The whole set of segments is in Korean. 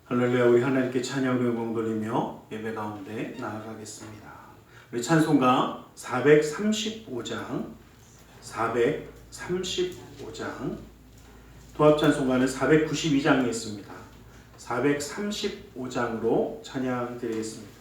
할렐루야. 우리 하나님께 찬양으로 영광 돌리며 예배 가운데 나아가겠습니다. 우리 찬송가 435장 도합 찬송가는 492장에 있습니다. 435장으로 찬양 드리겠습니다.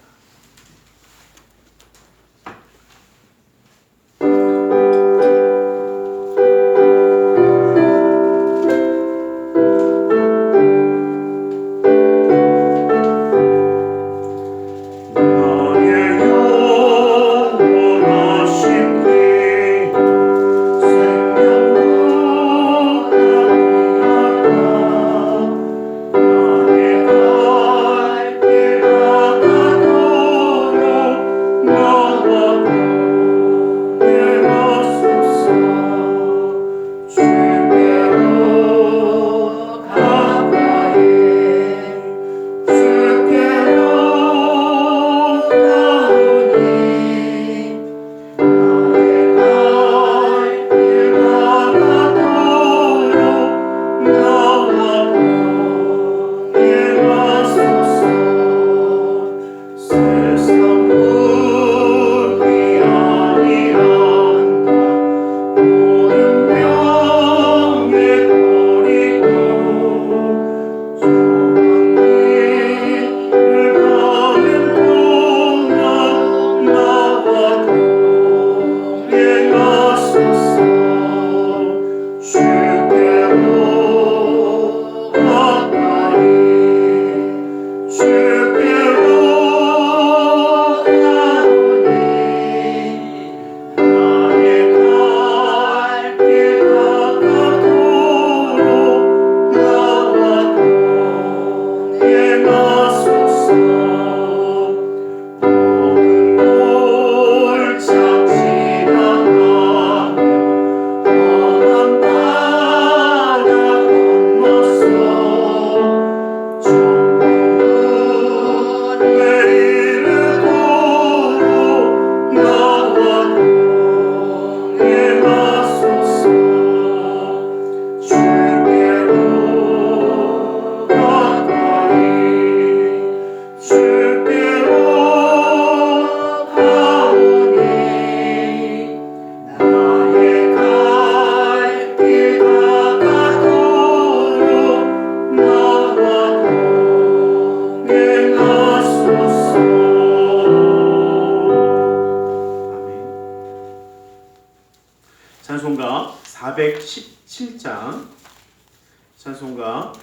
찬송가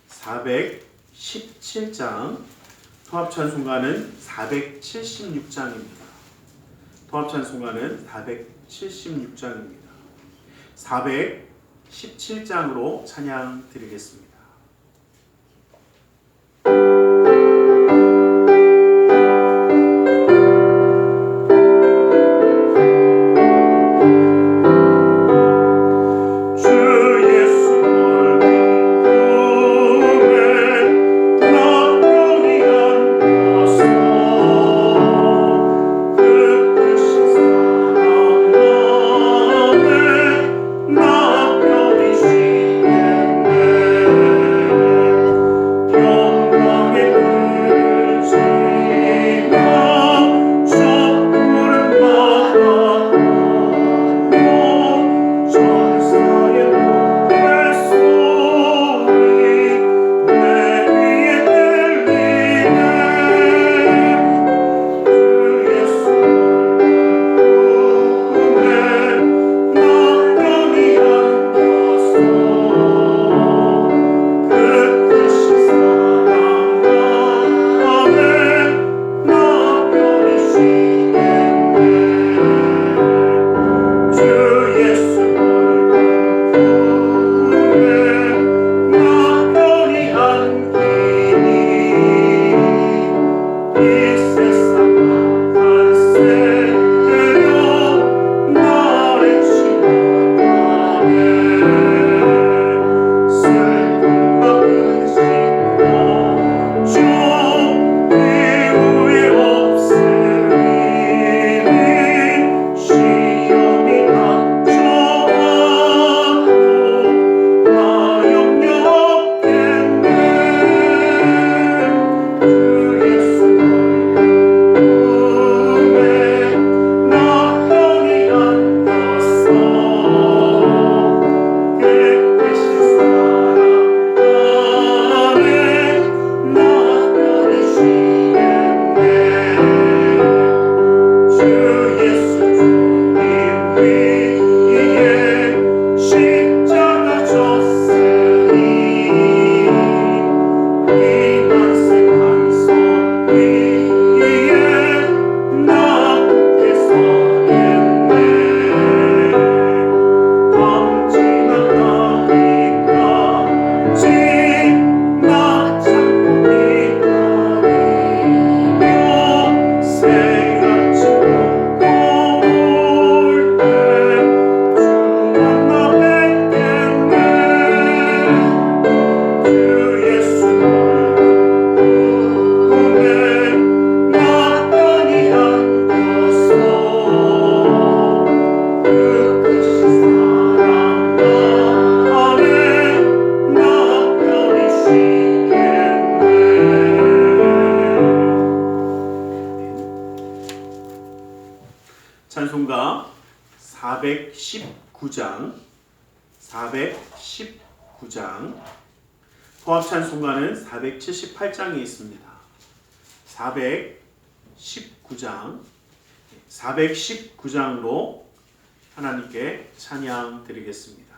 417장 통합 찬송가는 476장입니다. 통합 찬송가는 476장입니다. 417장으로 찬양 드리겠습니다. 나 419장, 통합찬송가는 478장에 있습니다. 419장, 419장으로 하나님께 찬양 드리겠습니다.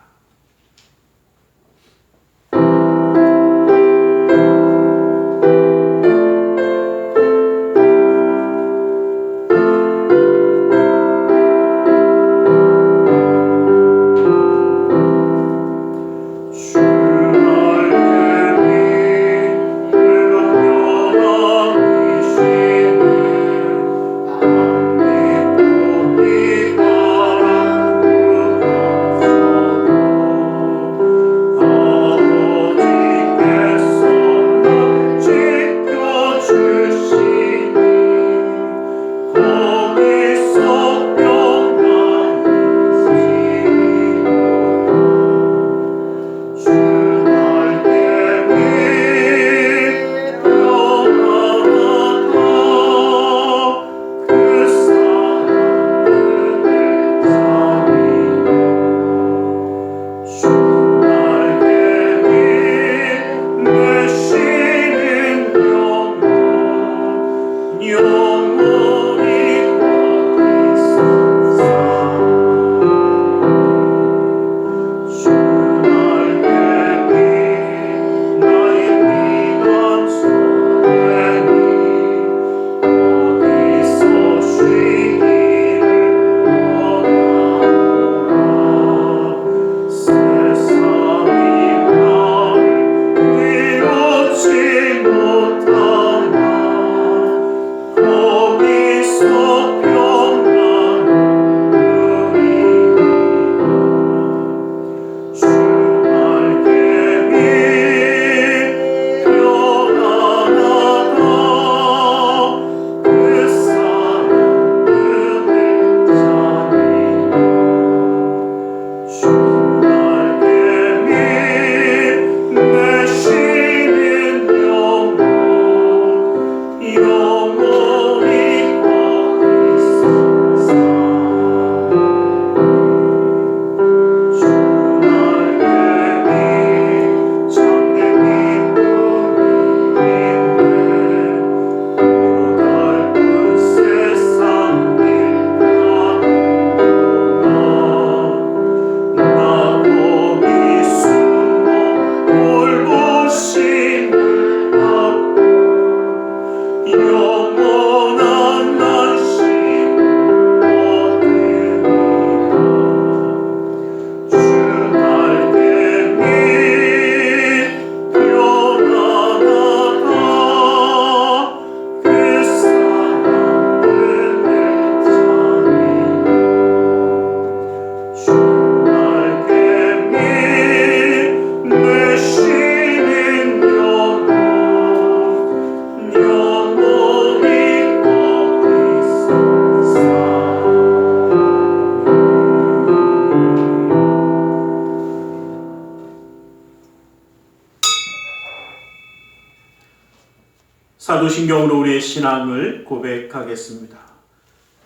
사도신경으로 우리의 신앙을 고백하겠습니다.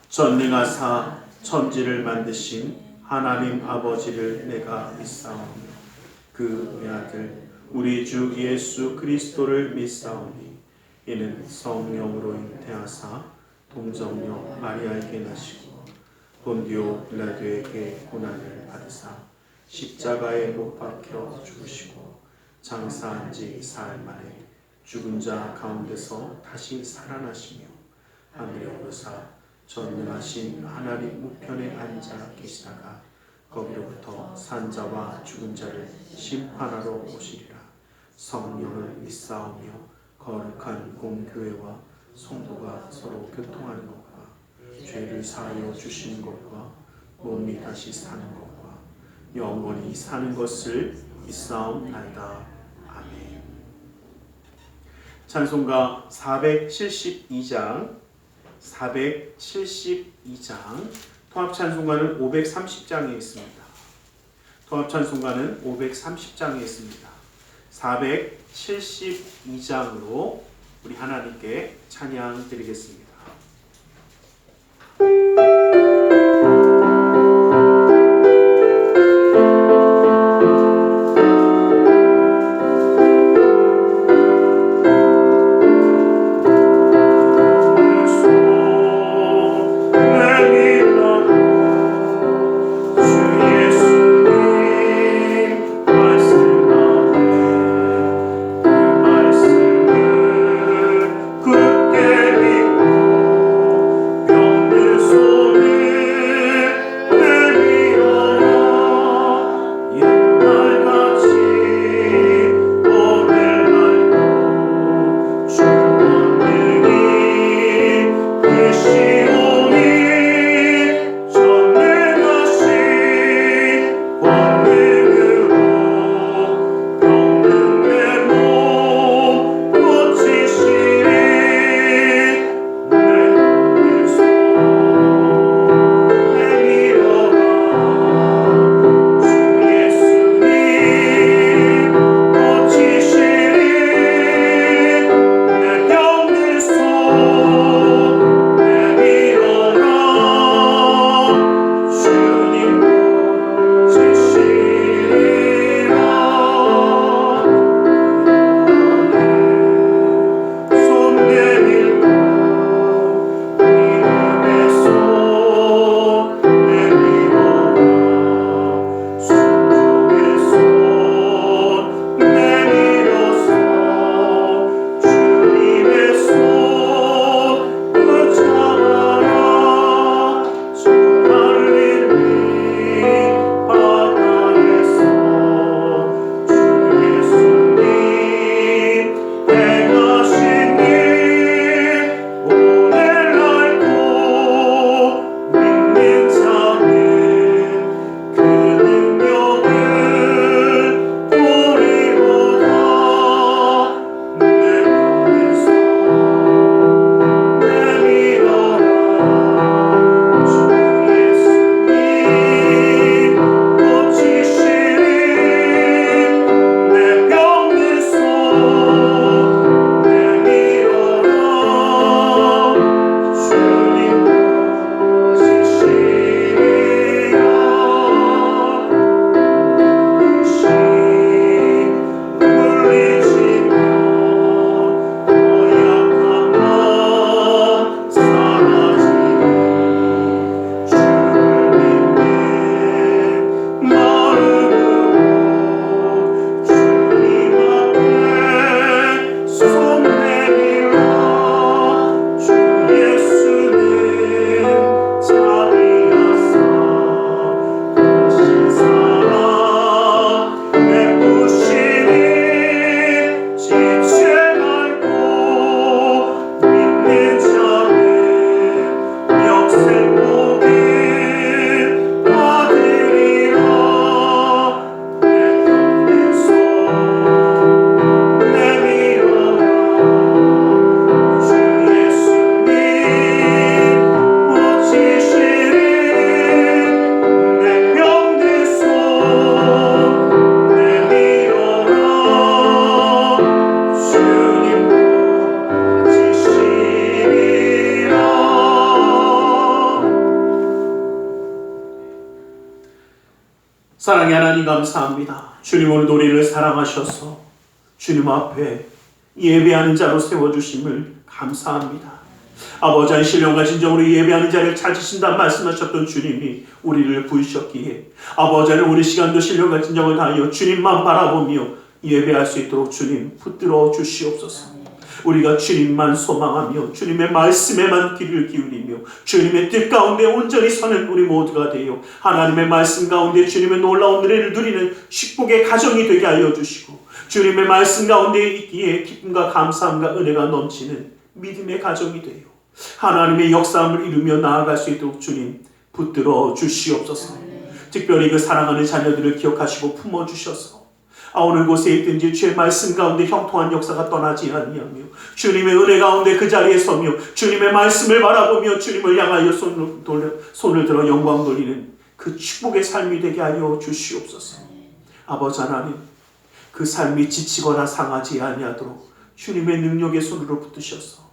전능하사 천지를 만드신 하나님 아버지를 내가 믿사오며 그 외아들 우리 주 예수 그리스도를 믿사오니 이는 성령으로 잉태하사 동정녀 마리아에게 나시고 본디오 빌라도에게 고난을 받으사 십자가에 못 박혀 죽으시고 장사한 지 사흘 만에 죽은 자 가운데서 다시 살아나시며 하늘에 오르사 전능하신 하나님 우편에 앉아 계시다가 거기로부터 산자와 죽은 자를 심판하러 오시리라. 성령을 믿사오며 거룩한 공교회와 성도가 서로 교통하는 것과 죄를 사하여 주시는 것과 몸이 다시 사는 것과 영원히 사는 것을 믿사옵나이다. 아멘. 찬송가 472장, 통합찬송가는 530장에 있습니다. 통합찬송가는 530장에 있습니다. 472장으로 우리 하나님께 찬양 드리겠습니다. 사랑의 하나님 감사합니다. 주님 오늘 우리를 사랑하셔서 주님 앞에 예배하는 자로 세워주심을 감사합니다. 아버지 한 신령과 진정으로 예배하는 자를 찾으신다 말씀하셨던 주님이 우리를 부르셨기에 아버지 하나님 우리 시간도 신령과 진정을 다하여 주님만 바라보며 예배할 수 있도록 주님 붙들어 주시옵소서. 우리가 주님만 소망하며 주님의 말씀에만 귀를 기울이며 주님의 뜻 가운데 온전히 서는 우리 모두가 되어 하나님의 말씀 가운데 주님의 놀라운 은혜를 누리는 축복의 가정이 되게 하여 주시고 주님의 말씀 가운데 있기에 기쁨과 감사함과 은혜가 넘치는 믿음의 가정이 되어 하나님의 역사함을 이루며 나아갈 수 있도록 주님 붙들어 주시옵소서. 특별히 그 사랑하는 자녀들을 기억하시고 품어주셔서 어느 곳에 있든지 주의 말씀 가운데 형통한 역사가 떠나지 아니하며 주님의 은혜 가운데 그 자리에 서며 주님의 말씀을 바라보며 주님을 향하여 손을 들어 영광 돌리는 그 축복의 삶이 되게 하여 주시옵소서. 아버지 하나님 그 삶이 지치거나 상하지 아니하도록 주님의 능력의 손으로 붙드셔서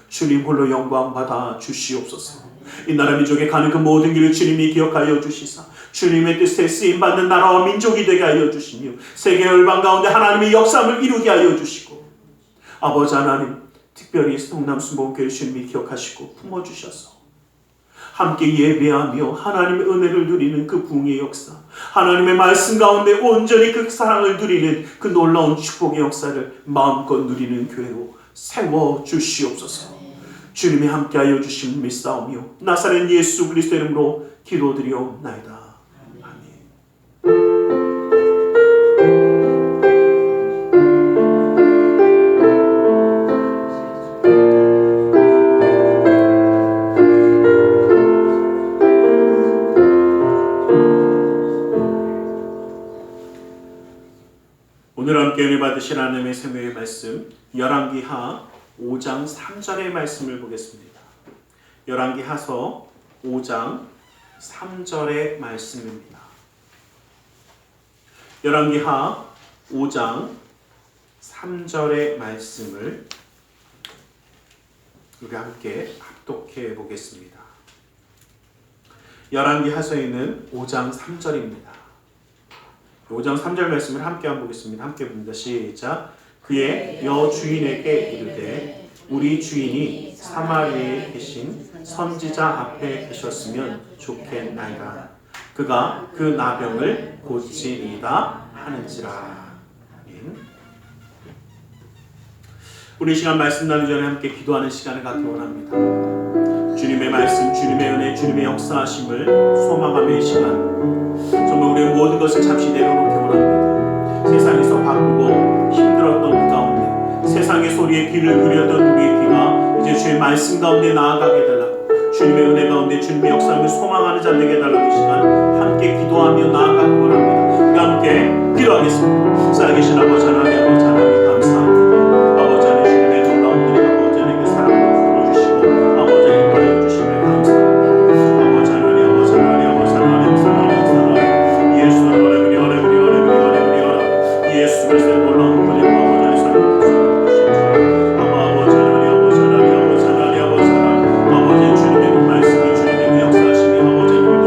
주님 홀로 영광 받아 주시옵소서. 이 나라 민족에 가는 그 모든 길을 주님이 기억하여 주시사 주님의 뜻에 쓰임받는 나라와 민족이 되게 하여 주시며 세계 열방 가운데 하나님의 역사를 이루게 하여 주시고 아버지 하나님 특별히 동남 순복음교회 주님이 기억하시고 품어주셔서 함께 예배하며 하나님의 은혜를 누리는 그 부흥의 역사 하나님의 말씀 가운데 온전히 그 사랑을 누리는 그 놀라운 축복의 역사를 마음껏 누리는 교회로 세워주시옵소서. 주님이 함께하여 주심을 믿사오며 나사렛 예수 그리스도 이름으로 기도드리옵나이다. 오늘 함께 은혜 받으실 하나님의 생명의 말씀 열왕기하 5장 3절의 말씀을 보겠습니다. 열왕기하서 5장 3절의 말씀입니다. 열왕기하 5장 3절의 말씀을 우리 함께 합독해 보겠습니다. 열왕기하서에 있는 5장 3절입니다. 5장 3절 말씀을 함께 한번 보겠습니다. 함께 봅니다. 시작. 그의 여주인에게 이르되 우리 주인이 사마리아에 계신 선지자 앞에 계셨으면 좋겠나이다. 그가 그 나병을 고치리이다 하는지라. 아멘. 우리 시간 말씀 나누기 전에 함께 기도하는 시간을 갖기 원합니다. 주님의 말씀, 주님의 은혜, 주님의 역사하심을 소망하며 이 시간 정말 우리의 모든 것을 잠시 내려놓기 원합니다. 세상에서 바쁘고 힘들었던 그 가운데 세상의 소리에 귀를 기울였던 우리의 귀가 이제 주의 말씀 가운데 나아가게 해달라고 주님의 은혜 가운데 주님의 역사를 소망하는 자 되게 해달라고 이 시간 함께 기도하며 나아가기 원합니다. 우리 함께 기도하겠습니다. 살아계신 아버지 하나님, 아버지 하나님 감사합니다. 아버지 하나님 주님의 놀라운 은혜가 아버지 하나님의 사랑을 부어주시고 아버지 하나님 받아주심을 감사합니다. 아버지 하나님, 아버지 하나님, 아버지 하나님 사랑합니다. 예수 하나님 예수 그리스도의 놀라운 은혜가 아버지 하나님 사랑을 부어주시고 아버지 하나님, 아버지 하나님, 아버지 하나님, 아버지 하나님 아버지 주님의 그 말씀이 주님의 그 역사하심이 아버지 하나님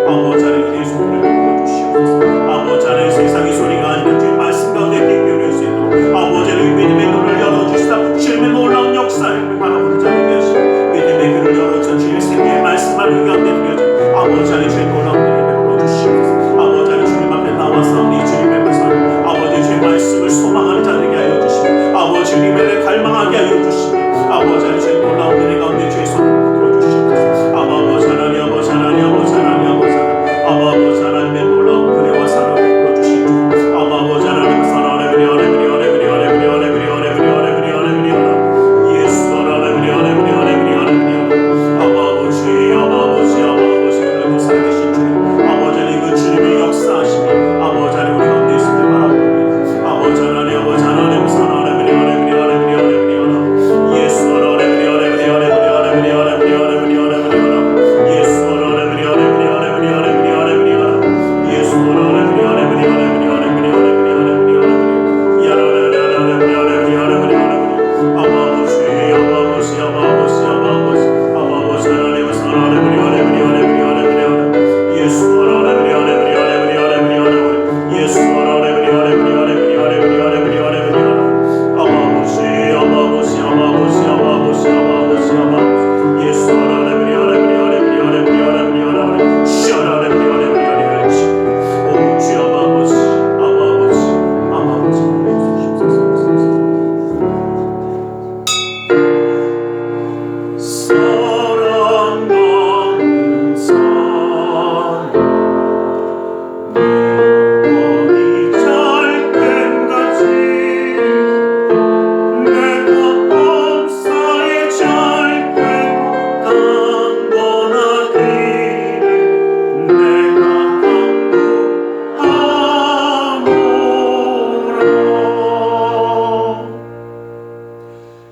아버지 하나님 예수 그리스도를 부어주시옵소서. 아버지 하나님 세상의 소리가 아니라 주의 말씀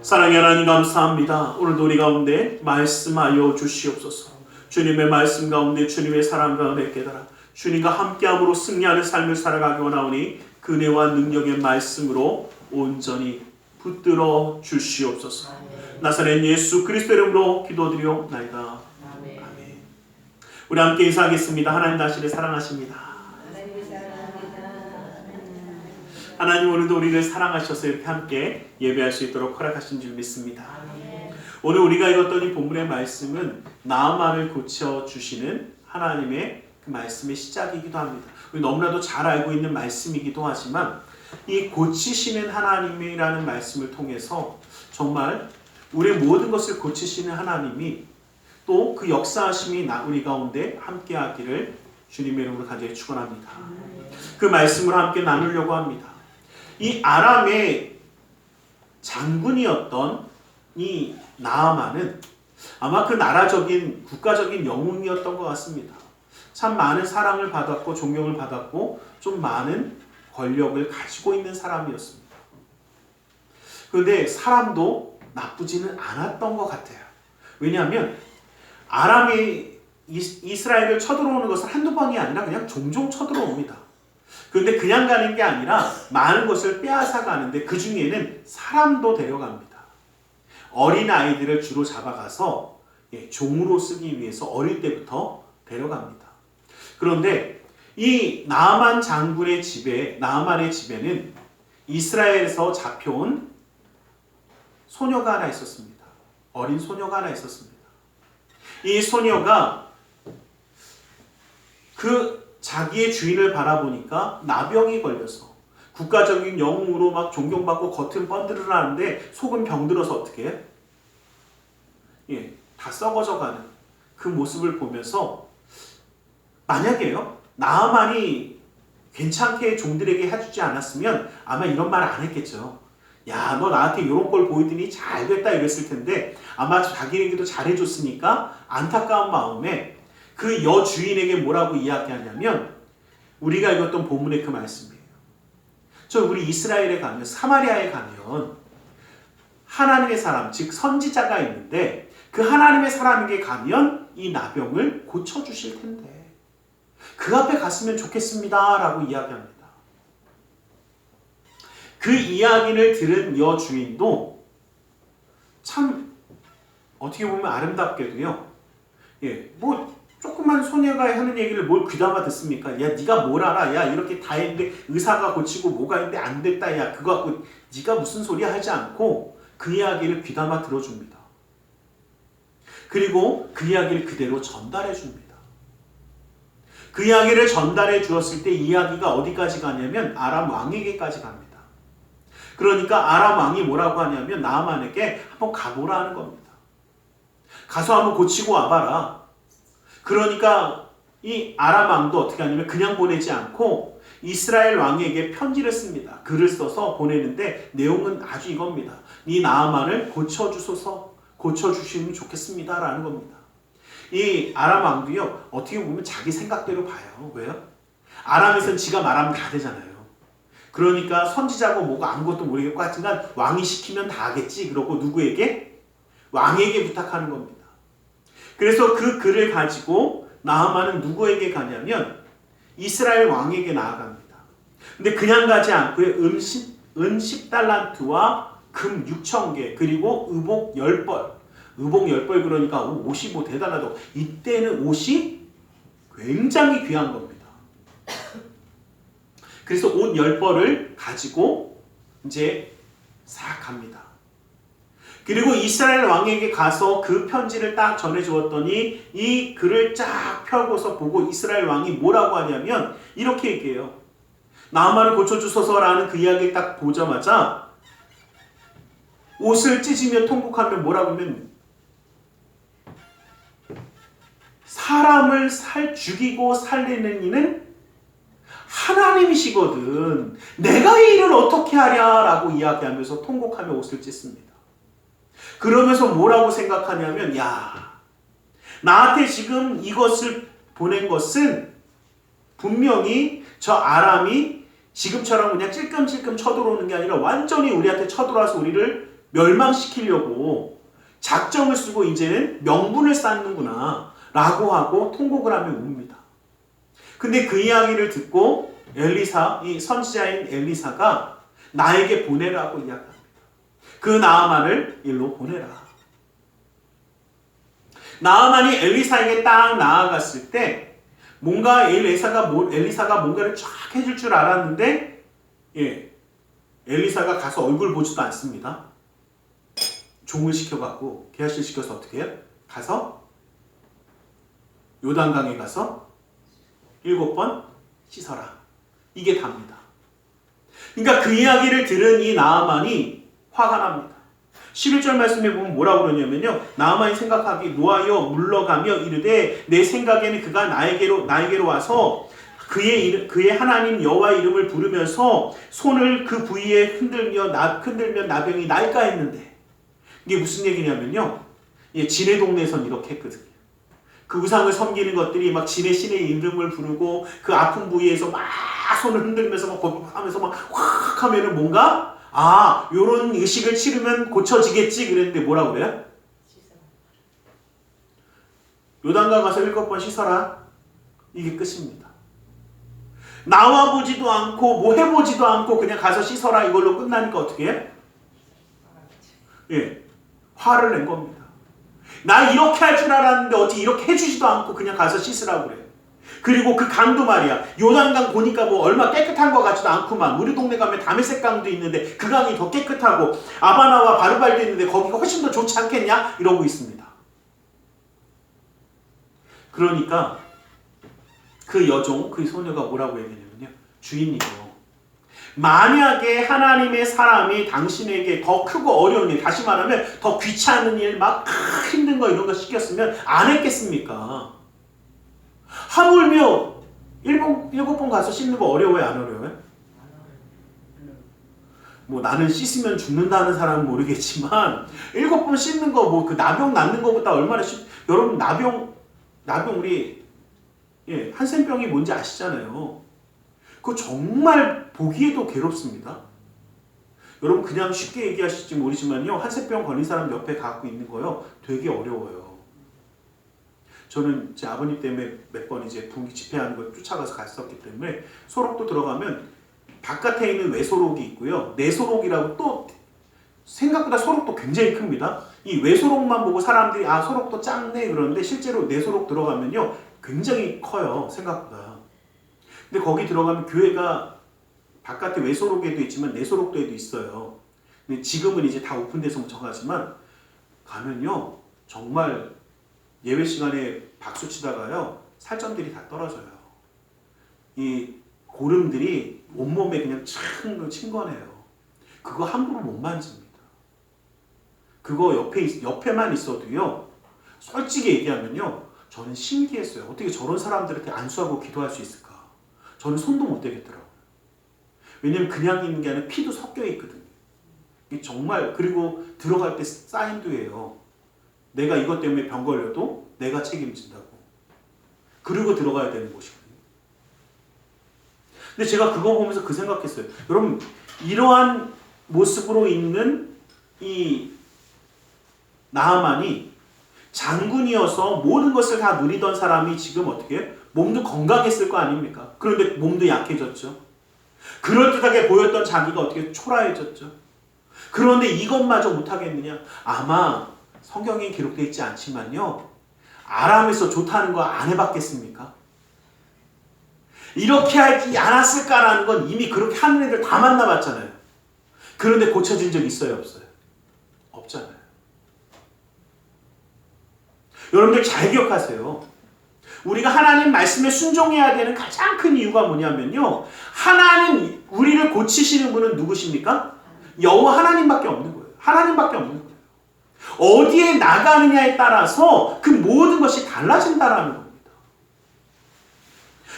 사랑의 하나님 감사합니다. 오늘도 우리 가운데 말씀하여 주시옵소서. 주님의 말씀 가운데 주님의 사랑 가운데 깨달아 주님과 함께함으로 승리하는 삶을 살아가기 원하오니 그 은혜와 능력의 말씀으로 온전히 붙들어 주시옵소서. 나사렛 예수 그리스도 이름으로 기도드리옵나이다. 아멘. 우리 함께 인사하겠습니다. 하나님 당신을 사랑하십니다. 하나님 오늘도 우리를 사랑하셔서 이렇게 함께 예배할 수 있도록 허락하신 줄 믿습니다. 오늘 우리가 읽었던 이 본문의 말씀은 나아만을 고쳐주시는 하나님의 그 말씀의 시작이기도 합니다. 우리 너무나도 잘 알고 있는 말씀이기도 하지만 이 고치시는 하나님이라는 말씀을 통해서 정말 우리의 모든 것을 고치시는 하나님이 또 그 역사하심이 우리 가운데 함께하기를 주님의 이름으로 간절히 축원합니다. 그 말씀을 함께 나누려고 합니다. 이 아람의 장군이었던 이 나아만은 아마 그 나라적인 국가적인 영웅이었던 것 같습니다. 참 많은 사랑을 받았고 존경을 받았고 좀 많은 권력을 가지고 있는 사람이었습니다. 그런데 사람도 나쁘지는 않았던 것 같아요. 왜냐하면 아람이 이스라엘을 쳐들어오는 것은 한두 번이 아니라 그냥 종종 쳐들어옵니다. 그런데 그냥 가는 게 아니라 많은 것을 빼앗아 가는데 그 중에는 사람도 데려갑니다. 어린 아이들을 주로 잡아가서 종으로 쓰기 위해서 어릴 때부터 데려갑니다. 그런데 이 나아만 장군의 나아만의 집에는 이스라엘에서 잡혀온 소녀가 하나 있었습니다. 어린 소녀가 하나 있었습니다. 이 소녀가 자기의 주인을 바라보니까 나병이 걸려서 국가적인 영웅으로 막 존경받고 겉은 번들을 하는데 속은 병들어서 어떻게 해? 다 썩어져가는 그 모습을 보면서 만약에요 나아만이 괜찮게 종들에게 해주지 않았으면 아마 이런 말 안 했겠죠. 야, 너 나한테 이런 걸 보이더니 잘 됐다 이랬을 텐데 아마 자기에게도 잘해줬으니까 안타까운 마음에 그 여주인에게 뭐라고 이야기하냐면 우리가 읽었던 본문의 그 말씀이에요. 우리 이스라엘에 가면 사마리아에 가면 하나님의 사람 즉 선지자가 있는데 그 하나님의 사람에게 가면 이 나병을 고쳐주실 텐데 그 앞에 갔으면 좋겠습니다 라고 이야기합니다. 그 이야기를 들은 여주인도 참 어떻게 보면 아름답게도요. 조그만 소녀가 하는 얘기를 뭘 귀담아 듣습니까? 야, 네가 뭘 알아? 야, 이렇게 다 했는데 의사가 고치고 뭐가 있는데 안 됐다. 야, 그거 갖고 네가 무슨 소리야 하지 않고 그 이야기를 귀담아 들어줍니다. 그리고 그 이야기를 그대로 전달해 줍니다. 그 이야기를 전달해 주었을 때 이야기가 어디까지 가냐면 아람 왕에게까지 갑니다. 그러니까 아람 왕이 뭐라고 하냐면 나아만에게 한번 가보라 하는 겁니다. 가서 한번 고치고 와봐라. 그러니까 이 아람 왕도 어떻게 하냐면 그냥 보내지 않고 이스라엘 왕에게 편지를 씁니다. 글을 써서 보내는데 내용은 아주 이겁니다. 이 나아만을 고쳐주소서, 고쳐주시면 좋겠습니다 라는 겁니다. 이 아람 왕도요 어떻게 보면 자기 생각대로 봐요. 왜요? 아람에서는 지가 말하면 다 되잖아요. 그러니까 선지자고 뭐고 아무것도 모르겠고 하여튼간 왕이 시키면 다 하겠지. 그러고 누구에게? 왕에게 부탁하는 겁니다. 그래서 그 글을 가지고 나아만은 누구에게 가냐면 이스라엘 왕에게 나아갑니다. 근데 그냥 가지 않고 은 10달란트와 금 6,000개 그리고 의복 10벌. 의복 10벌 그러니까 옷이 뭐 대단하다고. 이때는 옷이 굉장히 귀한 겁니다. 그래서 옷 10벌을 가지고 이제 싹 갑니다. 그리고 이스라엘 왕에게 가서 그 편지를 딱 전해주었더니 이 글을 쫙 펴고서 보고 이스라엘 왕이 뭐라고 하냐면 이렇게 얘기해요. 나아만을 고쳐주소서라는 그 이야기를 딱 보자마자 옷을 찢으며 통곡하며 뭐라고 하면 사람을 죽이고 살리는 이는 하나님이시거든. 내가 이 일을 어떻게 하랴라고 이야기하면서 통곡하며 옷을 찢습니다. 그러면서 뭐라고 생각하냐면 야, 나한테 지금 이것을 보낸 것은 분명히 저 아람이 지금처럼 그냥 찔끔찔끔 쳐들어오는 게 아니라 완전히 우리한테 쳐들어와서 우리를 멸망시키려고 작정을 쓰고 이제는 명분을 쌓는구나 라고 하고 통곡을 하며 웁니다. 근데 그 이야기를 듣고 엘리사, 이 선지자인 엘리사가 나에게 보내라고 이야기합니다. 그 나아만을 일로 보내라. 나아만이 엘리사에게 딱 나아갔을 때 뭔가 엘리사가 뭔가를 쫙 해줄 줄 알았는데 엘리사가 가서 얼굴 보지도 않습니다. 종을 시켜갖고 게하시를 시켜서 어떻게 해요? 가서 요단강에 가서 7번 씻어라. 이게 답니다. 그러니까 그 이야기를 들은 이 나아만이 화가 납니다. 11절 말씀에 보면 뭐라고 그러냐면요. 나아만이 생각하기 노하여 물러가며 이르되 내 생각에는 그가 나에게로 와서 그의 하나님 여호와 이름을 부르면서 손을 그 부위에 흔들면 나병이 날까 했는데 이게 무슨 얘기냐면요. 진의 동네에선 이렇게 했거든요. 그 우상을 섬기는 것들이 막 진의 신의 이름을 부르고 그 아픈 부위에서 막 손을 흔들면서 막 하면서 막 확 하면은 뭔가 요런 의식을 치르면 고쳐지겠지 그랬는데 뭐라고 그래요? 요단강 가서 7번 씻어라. 이게 끝입니다. 나와보지도 않고 뭐 해보지도 않고 그냥 가서 씻어라 이걸로 끝나니까 어떻게 해? 화를 낸 겁니다. 나 이렇게 할 줄 알았는데 어떻게 이렇게 해주지도 않고 그냥 가서 씻으라고 그래요. 그리고 그 강도 말이야. 요단강 보니까 뭐 얼마 깨끗한 것 같지도 않구만. 우리 동네 가면 다메섹 강도 있는데 그 강이 더 깨끗하고 아바나와 바르발도 있는데 거기가 훨씬 더 좋지 않겠냐? 이러고 있습니다. 그러니까 그 여종, 그 소녀가 뭐라고 얘기했냐면요. 주인이요. 만약에 하나님의 사람이 당신에게 더 크고 어려운 일, 다시 말하면 더 귀찮은 일, 막 힘든 거 이런 거 시켰으면 안 했겠습니까? 하물며 7번 가서 씻는 거 어려워요? 안 어려워요? 뭐 나는 씻으면 죽는다는 사람은 모르겠지만 7번 씻는 거 뭐 그 나병 낫는 거보다 얼마나 여러분 나병 우리 한센병이 뭔지 아시잖아요. 그거 정말 보기에도 괴롭습니다. 여러분 그냥 쉽게 얘기하실지 모르지만요. 한센병 걸린 사람 옆에 갖고 있는 거요. 되게 어려워요. 저는 제 아버님 때문에 몇 번 이제 분기 집회하는 걸 쫓아가서 갔었기 때문에 소록도 들어가면 바깥에 있는 외소록이 있고요. 내소록이라고 또 생각보다 소록도 굉장히 큽니다. 이 외소록만 보고 사람들이 소록도 작네 그러는데 실제로 내소록 들어가면요. 굉장히 커요. 생각보다. 근데 거기 들어가면 교회가 바깥에 외소록에도 있지만 내소록도에도 있어요. 근데 지금은 이제 다 오픈돼서 정하지만 가면요. 정말 예배 시간에 박수 치다가요. 살점들이 다 떨어져요. 이 고름들이 온몸에 그냥 친 거네요. 그거 함부로 못 만집니다. 그거 옆에만 있어도요. 솔직히 얘기하면요. 저는 신기했어요. 어떻게 저런 사람들한테 안수하고 기도할 수 있을까? 저는 손도 못 대겠더라고요. 왜냐면 그냥 있는 게 아니라 피도 섞여 있거든요. 이게 정말 그리고 들어갈 때 사인도 해요. 내가 이것 때문에 병 걸려도 내가 책임진다고. 그리고 들어가야 되는 곳이거든요. 근데 제가 그거 보면서 그 생각했어요. 여러분 이러한 모습으로 있는 이 나하만이 장군이어서 모든 것을 다 누리던 사람이 지금 어떻게 해요? 몸도 건강했을 거 아닙니까? 그런데 몸도 약해졌죠. 그럴듯하게 보였던 자기가 어떻게 초라해졌죠. 그런데 이것마저 못하겠느냐? 아마 성경에 기록되어 있지 않지만요. 아람에서 좋다는 거 안 해봤겠습니까? 이렇게 하지 않았을까라는 건 이미 그렇게 하는 애들 다 만나봤잖아요. 그런데 고쳐진 적 있어요? 없어요? 없잖아요. 여러분들 잘 기억하세요. 우리가 하나님 말씀에 순종해야 되는 가장 큰 이유가 뭐냐면요. 하나님, 우리를 고치시는 분은 누구십니까? 여호와 하나님밖에 없는 거예요. 하나님밖에 없는 거예요. 어디에 나가느냐에 따라서 그 모든 것이 달라진다라는 겁니다.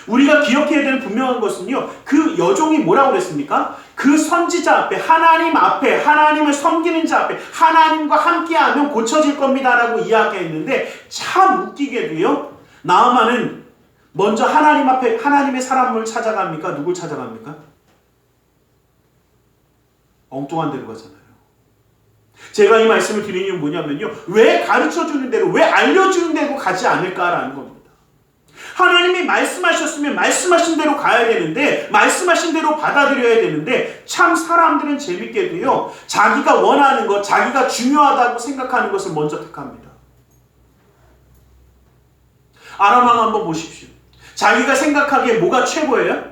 우리가 기억해야 되는 분명한 것은요. 그 여종이 뭐라고 그랬습니까? 그 선지자 앞에 하나님을 섬기는 자 앞에 하나님과 함께하면 고쳐질 겁니다라고 이야기했는데 참 웃기게도요. 나아만은 먼저 하나님 앞에 하나님의 사람을 찾아갑니까? 누굴 찾아갑니까? 엉뚱한 데로 가잖아요. 제가 이 말씀을 드리는 이유는 뭐냐면요. 왜 가르쳐주는 대로, 왜 알려주는 대로 가지 않을까라는 겁니다. 하나님이 말씀하셨으면 말씀하신 대로 가야 되는데, 말씀하신 대로 받아들여야 되는데, 참 사람들은 재밌게도요, 자기가 원하는 것, 자기가 중요하다고 생각하는 것을 먼저 택합니다. 아람 왕 한번 보십시오. 자기가 생각하기에 뭐가 최고예요?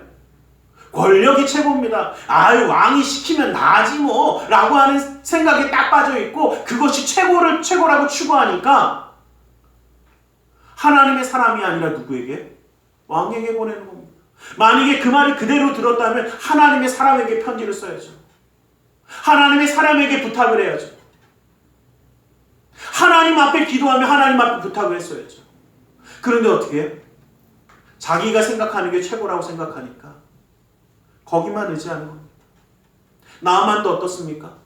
권력이 최고입니다. 아유, 왕이 시키면 나지 뭐 라고 하는 생각에 딱 빠져있고 그것이 최고라고 추구하니까 하나님의 사람이 아니라 누구에게? 왕에게 보내는 겁니다. 만약에 그 말이 그대로 들었다면 하나님의 사람에게 편지를 써야죠. 하나님의 사람에게 부탁을 해야죠. 하나님 앞에 기도하며 하나님 앞에 부탁을 했어야죠. 그런데 어떻게 해요? 자기가 생각하는 게 최고라고 생각하니까 거기만 의지하는 겁니다. 나아만도 어떻습니까?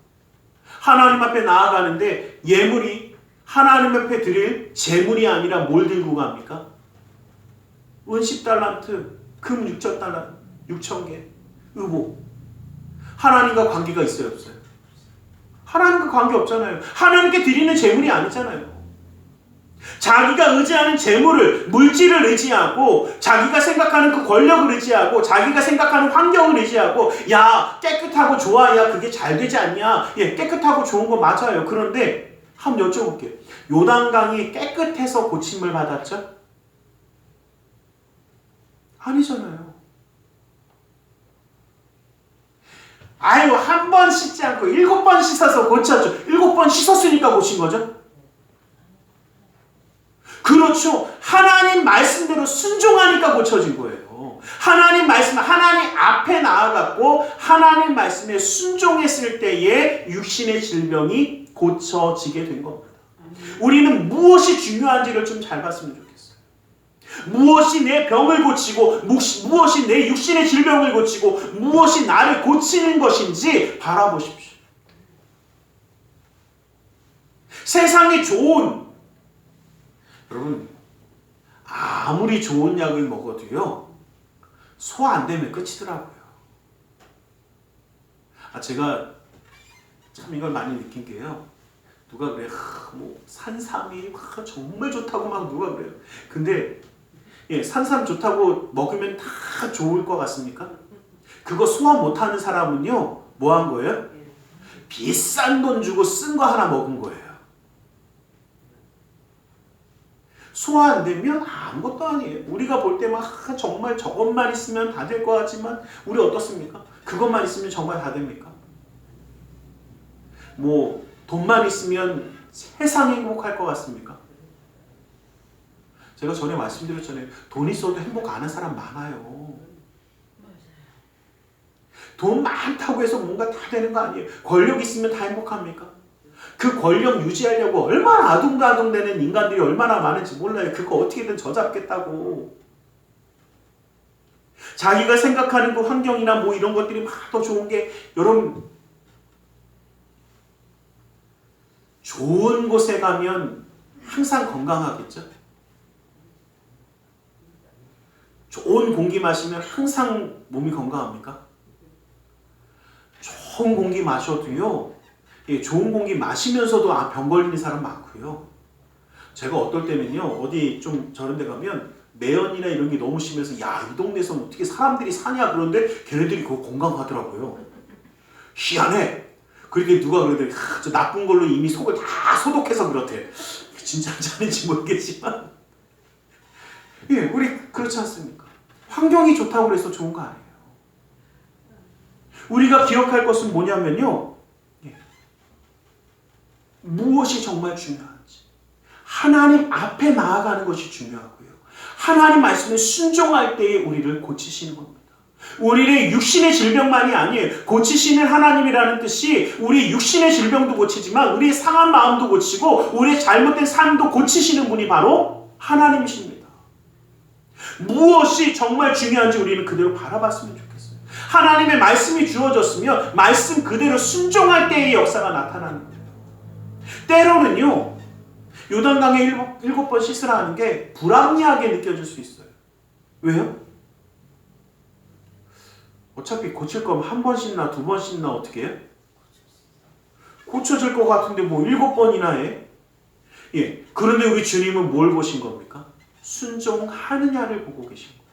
하나님 앞에 나아가는데 예물이 하나님 앞에 드릴 재물이 아니라 뭘 들고 갑니까? 은 10달란트, 금 6,000달란트, 6,000개, 의복. 하나님과 관계가 있어요, 없어요? 하나님과 관계 없잖아요. 하나님께 드리는 재물이 아니잖아요. 자기가 의지하는 재물을, 물질을 의지하고 자기가 생각하는 그 권력을 의지하고 자기가 생각하는 환경을 의지하고 야 깨끗하고 좋아, 야 그게 잘 되지 않냐, 예 깨끗하고 좋은 거 맞아요. 그런데 한번 여쭤볼게요. 요단강이 깨끗해서 고침을 받았죠? 아니잖아요. 아유 한 번 씻지 않고 7번 씻어서 고쳤죠. 7번 씻었으니까 고친 거죠? 그렇죠. 하나님 말씀대로 순종하니까 고쳐진 거예요. 하나님 말씀, 하나님 앞에 나아갔고 하나님 말씀에 순종했을 때에 육신의 질병이 고쳐지게 된 겁니다. 우리는 무엇이 중요한지를 좀 잘 봤으면 좋겠어요. 무엇이 내 병을 고치고 무엇이 내 육신의 질병을 고치고 무엇이 나를 고치는 것인지 바라보십시오. 세상에 좋은, 여러분 아무리 좋은 약을 먹어도요 소화 안 되면 끝이더라고요. 제가 참 이걸 많이 느낀 게요. 누가 그래, 뭐 산삼이 정말 좋다고 막 누가 그래요. 근데 산삼 좋다고 먹으면 다 좋을 것 같습니까? 그거 소화 못하는 사람은요 뭐 한 거예요? 비싼 돈 주고 쓴 거 하나 먹은 거예요. 소화 안 되면 아무것도 아니에요. 우리가 볼 때만 정말 저것만 있으면 다 될 것 같지만 우리 어떻습니까? 그것만 있으면 정말 다 됩니까? 뭐 돈만 있으면 세상이 행복할 것 같습니까? 제가 전에 말씀드렸잖아요. 돈 있어도 행복 안 하는 사람 많아요. 돈 많다고 해서 뭔가 다 되는 거 아니에요. 권력 있으면 다 행복합니까? 그 권력 유지하려고 얼마나 아둥바둥대는 인간들이 얼마나 많은지 몰라요. 그거 어떻게든 저잡겠다고. 자기가 생각하는 그 환경이나 뭐 이런 것들이 막 더 좋은 게, 여러분 좋은 곳에 가면 항상 건강하겠죠? 좋은 공기 마시면 항상 몸이 건강합니까? 좋은 공기 마셔도요, 좋은 공기 마시면서도 병 걸리는 사람 많고요. 제가 어떨 때는요, 어디 좀 저런 데 가면 매연이나 이런 게 너무 심해서 야, 이 동네에서는 어떻게 사람들이 사냐 그런데 걔네들이 그거 건강하더라고요. 희한해. 그렇게 누가 그러더니 저 나쁜 걸로 이미 속을 다 소독해서 그렇대. 진짜인지 모르겠지만 우리 그렇지 않습니까? 환경이 좋다고 해서 좋은 거 아니에요. 우리가 기억할 것은 뭐냐면요, 무엇이 정말 중요한지 하나님 앞에 나아가는 것이 중요하고요, 하나님 말씀에 순종할 때에 우리를 고치시는 겁니다. 우리의 육신의 질병만이 아니에요. 고치시는 하나님이라는 뜻이 우리 육신의 질병도 고치지만 우리의 상한 마음도 고치고 우리의 잘못된 삶도 고치시는 분이 바로 하나님이십니다. 무엇이 정말 중요한지 우리는 그대로 바라봤으면 좋겠어요. 하나님의 말씀이 주어졌으면 말씀 그대로 순종할 때의 역사가 나타나는 거예요. 때로는요, 요단강에 7번 씻으라 하는 게 불합리하게 느껴질 수 있어요. 왜요? 어차피 고칠 거면 한 번 씻나 2번 씻나 어떻게 해요? 고쳐질 것 같은데 뭐 7번이나 해? 예. 그런데 우리 주님은 뭘 보신 겁니까? 순종하느냐를 보고 계신 거예요.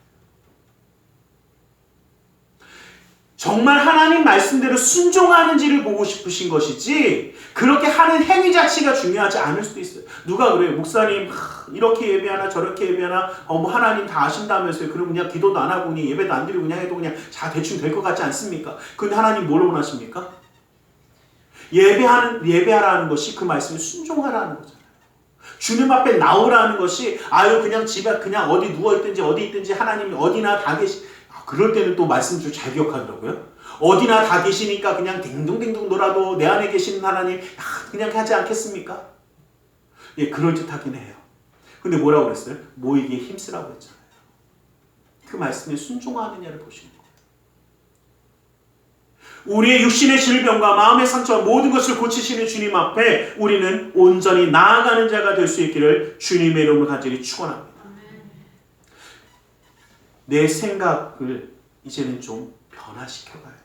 정말 하나님 말씀대로 순종하는지를 보고 싶으신 것이지 그렇게 하는 행위 자체가 중요하지 않을 수도 있어요. 누가 그래요? 목사님 이렇게 예배하나 저렇게 예배하나 뭐 하나님 다 아신다면서요. 그럼 그냥 기도도 안 하고 그냥 예배도 안 드리고 그냥 해도 그냥 다 대충 될 것 같지 않습니까? 근데 하나님 뭘 원하십니까? 예배하라는 것이 그 말씀에 순종하라는 거잖아요. 주님 앞에 나오라는 것이 그냥 집에 그냥 어디 누워있든지 어디 있든지 하나님이 어디나 다 그럴 때는 또 말씀 좀 잘 기억하더라고요. 어디나 다 계시니까 그냥 딩동딩동 놀아도 내 안에 계시는 하나님 그냥 하지 않겠습니까? 예, 그럴 듯 하긴 해요. 근데 뭐라고 그랬어요? 모이기에 힘쓰라고 했잖아요. 그 말씀에 순종하느냐를 보시는 거예요. 우리의 육신의 질병과 마음의 상처와 모든 것을 고치시는 주님 앞에 우리는 온전히 나아가는 자가 될 수 있기를 주님의 이름으로 간절히 축원합니다. 내 생각을 이제는 좀 변화시켜가야 돼.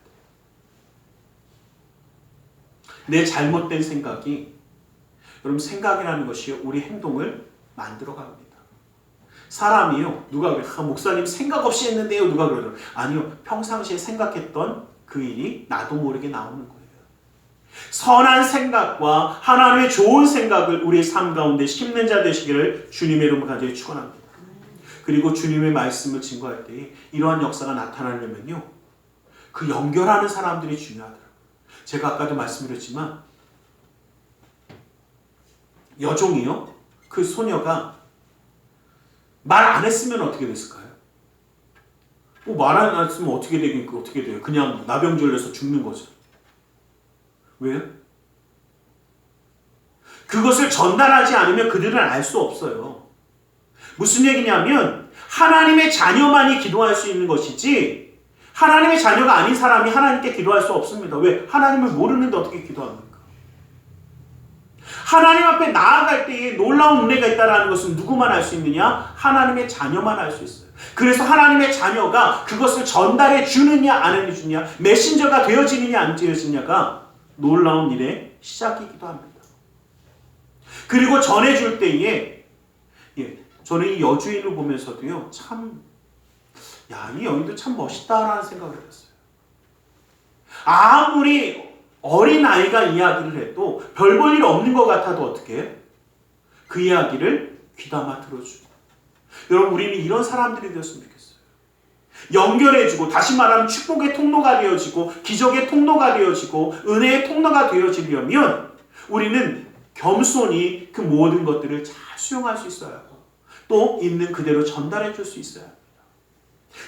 내 잘못된 생각이, 여러분 생각이라는 것이 우리 행동을 만들어갑니다. 사람이요, 누가 그래요? 목사님 생각 없이 했는데요. 누가 그래요? 아니요, 평상시에 생각했던 그 일이 나도 모르게 나오는 거예요. 선한 생각과 하나님의 좋은 생각을 우리의 삶 가운데 심는 자 되시기를 주님의 이름으로 간절히 축원합니다. 그리고 주님의 말씀을 증거할 때 이러한 역사가 나타나려면요, 그 연결하는 사람들이 중요하더라고요. 제가 아까도 말씀드렸지만 여종이요, 그 소녀가 말 안 했으면 어떻게 됐을까요? 말 안 했으면 어떻게 되긴 어떻게 돼요? 그냥 나병졸려서 죽는 거죠. 왜요? 그것을 전달하지 않으면 그들은 알 수 없어요. 무슨 얘기냐면 하나님의 자녀만이 기도할 수 있는 것이지 하나님의 자녀가 아닌 사람이 하나님께 기도할 수 없습니다. 왜? 하나님을 모르는데 어떻게 기도합니까? 하나님 앞에 나아갈 때에 놀라운 은혜가 있다는 것은 누구만 알 수 있느냐? 하나님의 자녀만 알 수 있어요. 그래서 하나님의 자녀가 그것을 전달해 주느냐 안 해주느냐, 메신저가 되어지느냐 안 되어지느냐가 놀라운 일의 시작이기도 합니다. 그리고 전해줄 때에 저는 이 여주인을 보면서도요, 이 여인도 참 멋있다라는 생각을 했어요. 아무리 어린아이가 이야기를 해도 별 볼 일 없는 것 같아도 어떻게 해? 그 이야기를 귀담아 들어주고. 여러분, 우리는 이런 사람들이 되었으면 좋겠어요. 연결해주고, 다시 말하면 축복의 통로가 되어지고, 기적의 통로가 되어지고, 은혜의 통로가 되어지려면 우리는 겸손히 그 모든 것들을 잘 수용할 수 있어야 하고 또 있는 그대로 전달해 줄 수 있어야 합니다.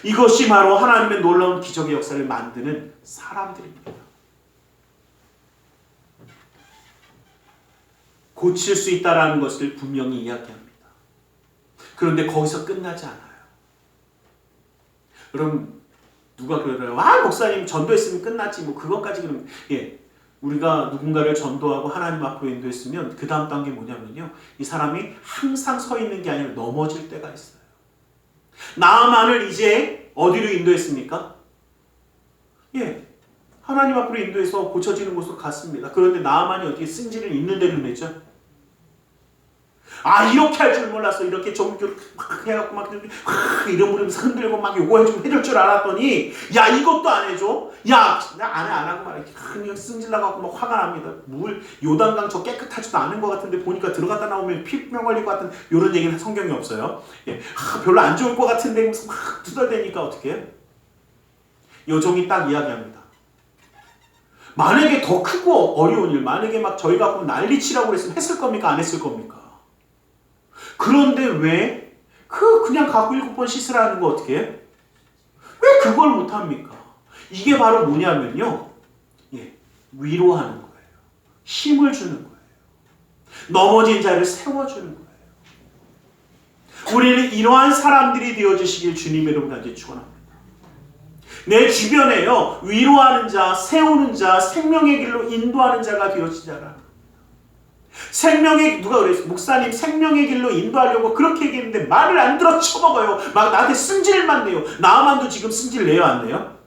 이것이 바로 하나님의 놀라운 기적의 역사를 만드는 사람들입니다. 고칠 수 있다는 것을 분명히 이야기합니다. 그런데 거기서 끝나지 않아요. 여러분, 누가 그러더라고요. 목사님 전도했으면 끝났지. 그것까지 그러면, 우리가 누군가를 전도하고 하나님 앞으로 인도했으면 그 다음 단계 뭐냐면요, 이 사람이 항상 서 있는 게 아니라 넘어질 때가 있어요. 나아만을 이제 어디로 인도했습니까? 하나님 앞으로 인도해서 고쳐지는 곳으로 갔습니다. 그런데 나아만이 어떻게 승질을 있는 대로 내죠? 이렇게 할 줄 몰랐어. 이렇게 좀 막 해갖고 막 이러면서 흔들고 막 요거 해줄 줄 알았더니 이것도 안 해줘? 나 안 하고 말이야. 그냥 승질나갖고 막 화가 납니다. 요단강 저 깨끗하지도 않은 것 같은데 보니까 들어갔다 나오면 피병 걸릴 것 같은 이런 얘기는 성경에 없어요. 별로 안 좋을 것 같은데 막 두덜대니까 어떻게 해? 여종이 딱 이야기합니다. 만약에 더 크고 어려운 일, 만약에 막 저희 갖고 난리치라고 그랬으면 했을 겁니까? 안 했을 겁니까? 그런데 왜 그냥 갖고 7번 씻으라는 거 어떻게 해? 왜 그걸 못합니까? 이게 바로 뭐냐면요, 위로하는 거예요. 힘을 주는 거예요. 넘어진 자를 세워주는 거예요. 우리는 이러한 사람들이 되어주시길 주님의 이름으로 간절히 축원합니다. 내 주변에요, 위로하는 자, 세우는 자, 생명의 길로 인도하는 자가 되어지자라. 누가 그랬어? 목사님 생명의 길로 인도하려고 그렇게 얘기했는데 말을 안 들어 쳐먹어요. 막 나한테 승질만 내요. 나만도 지금 승질 내요, 안 내요?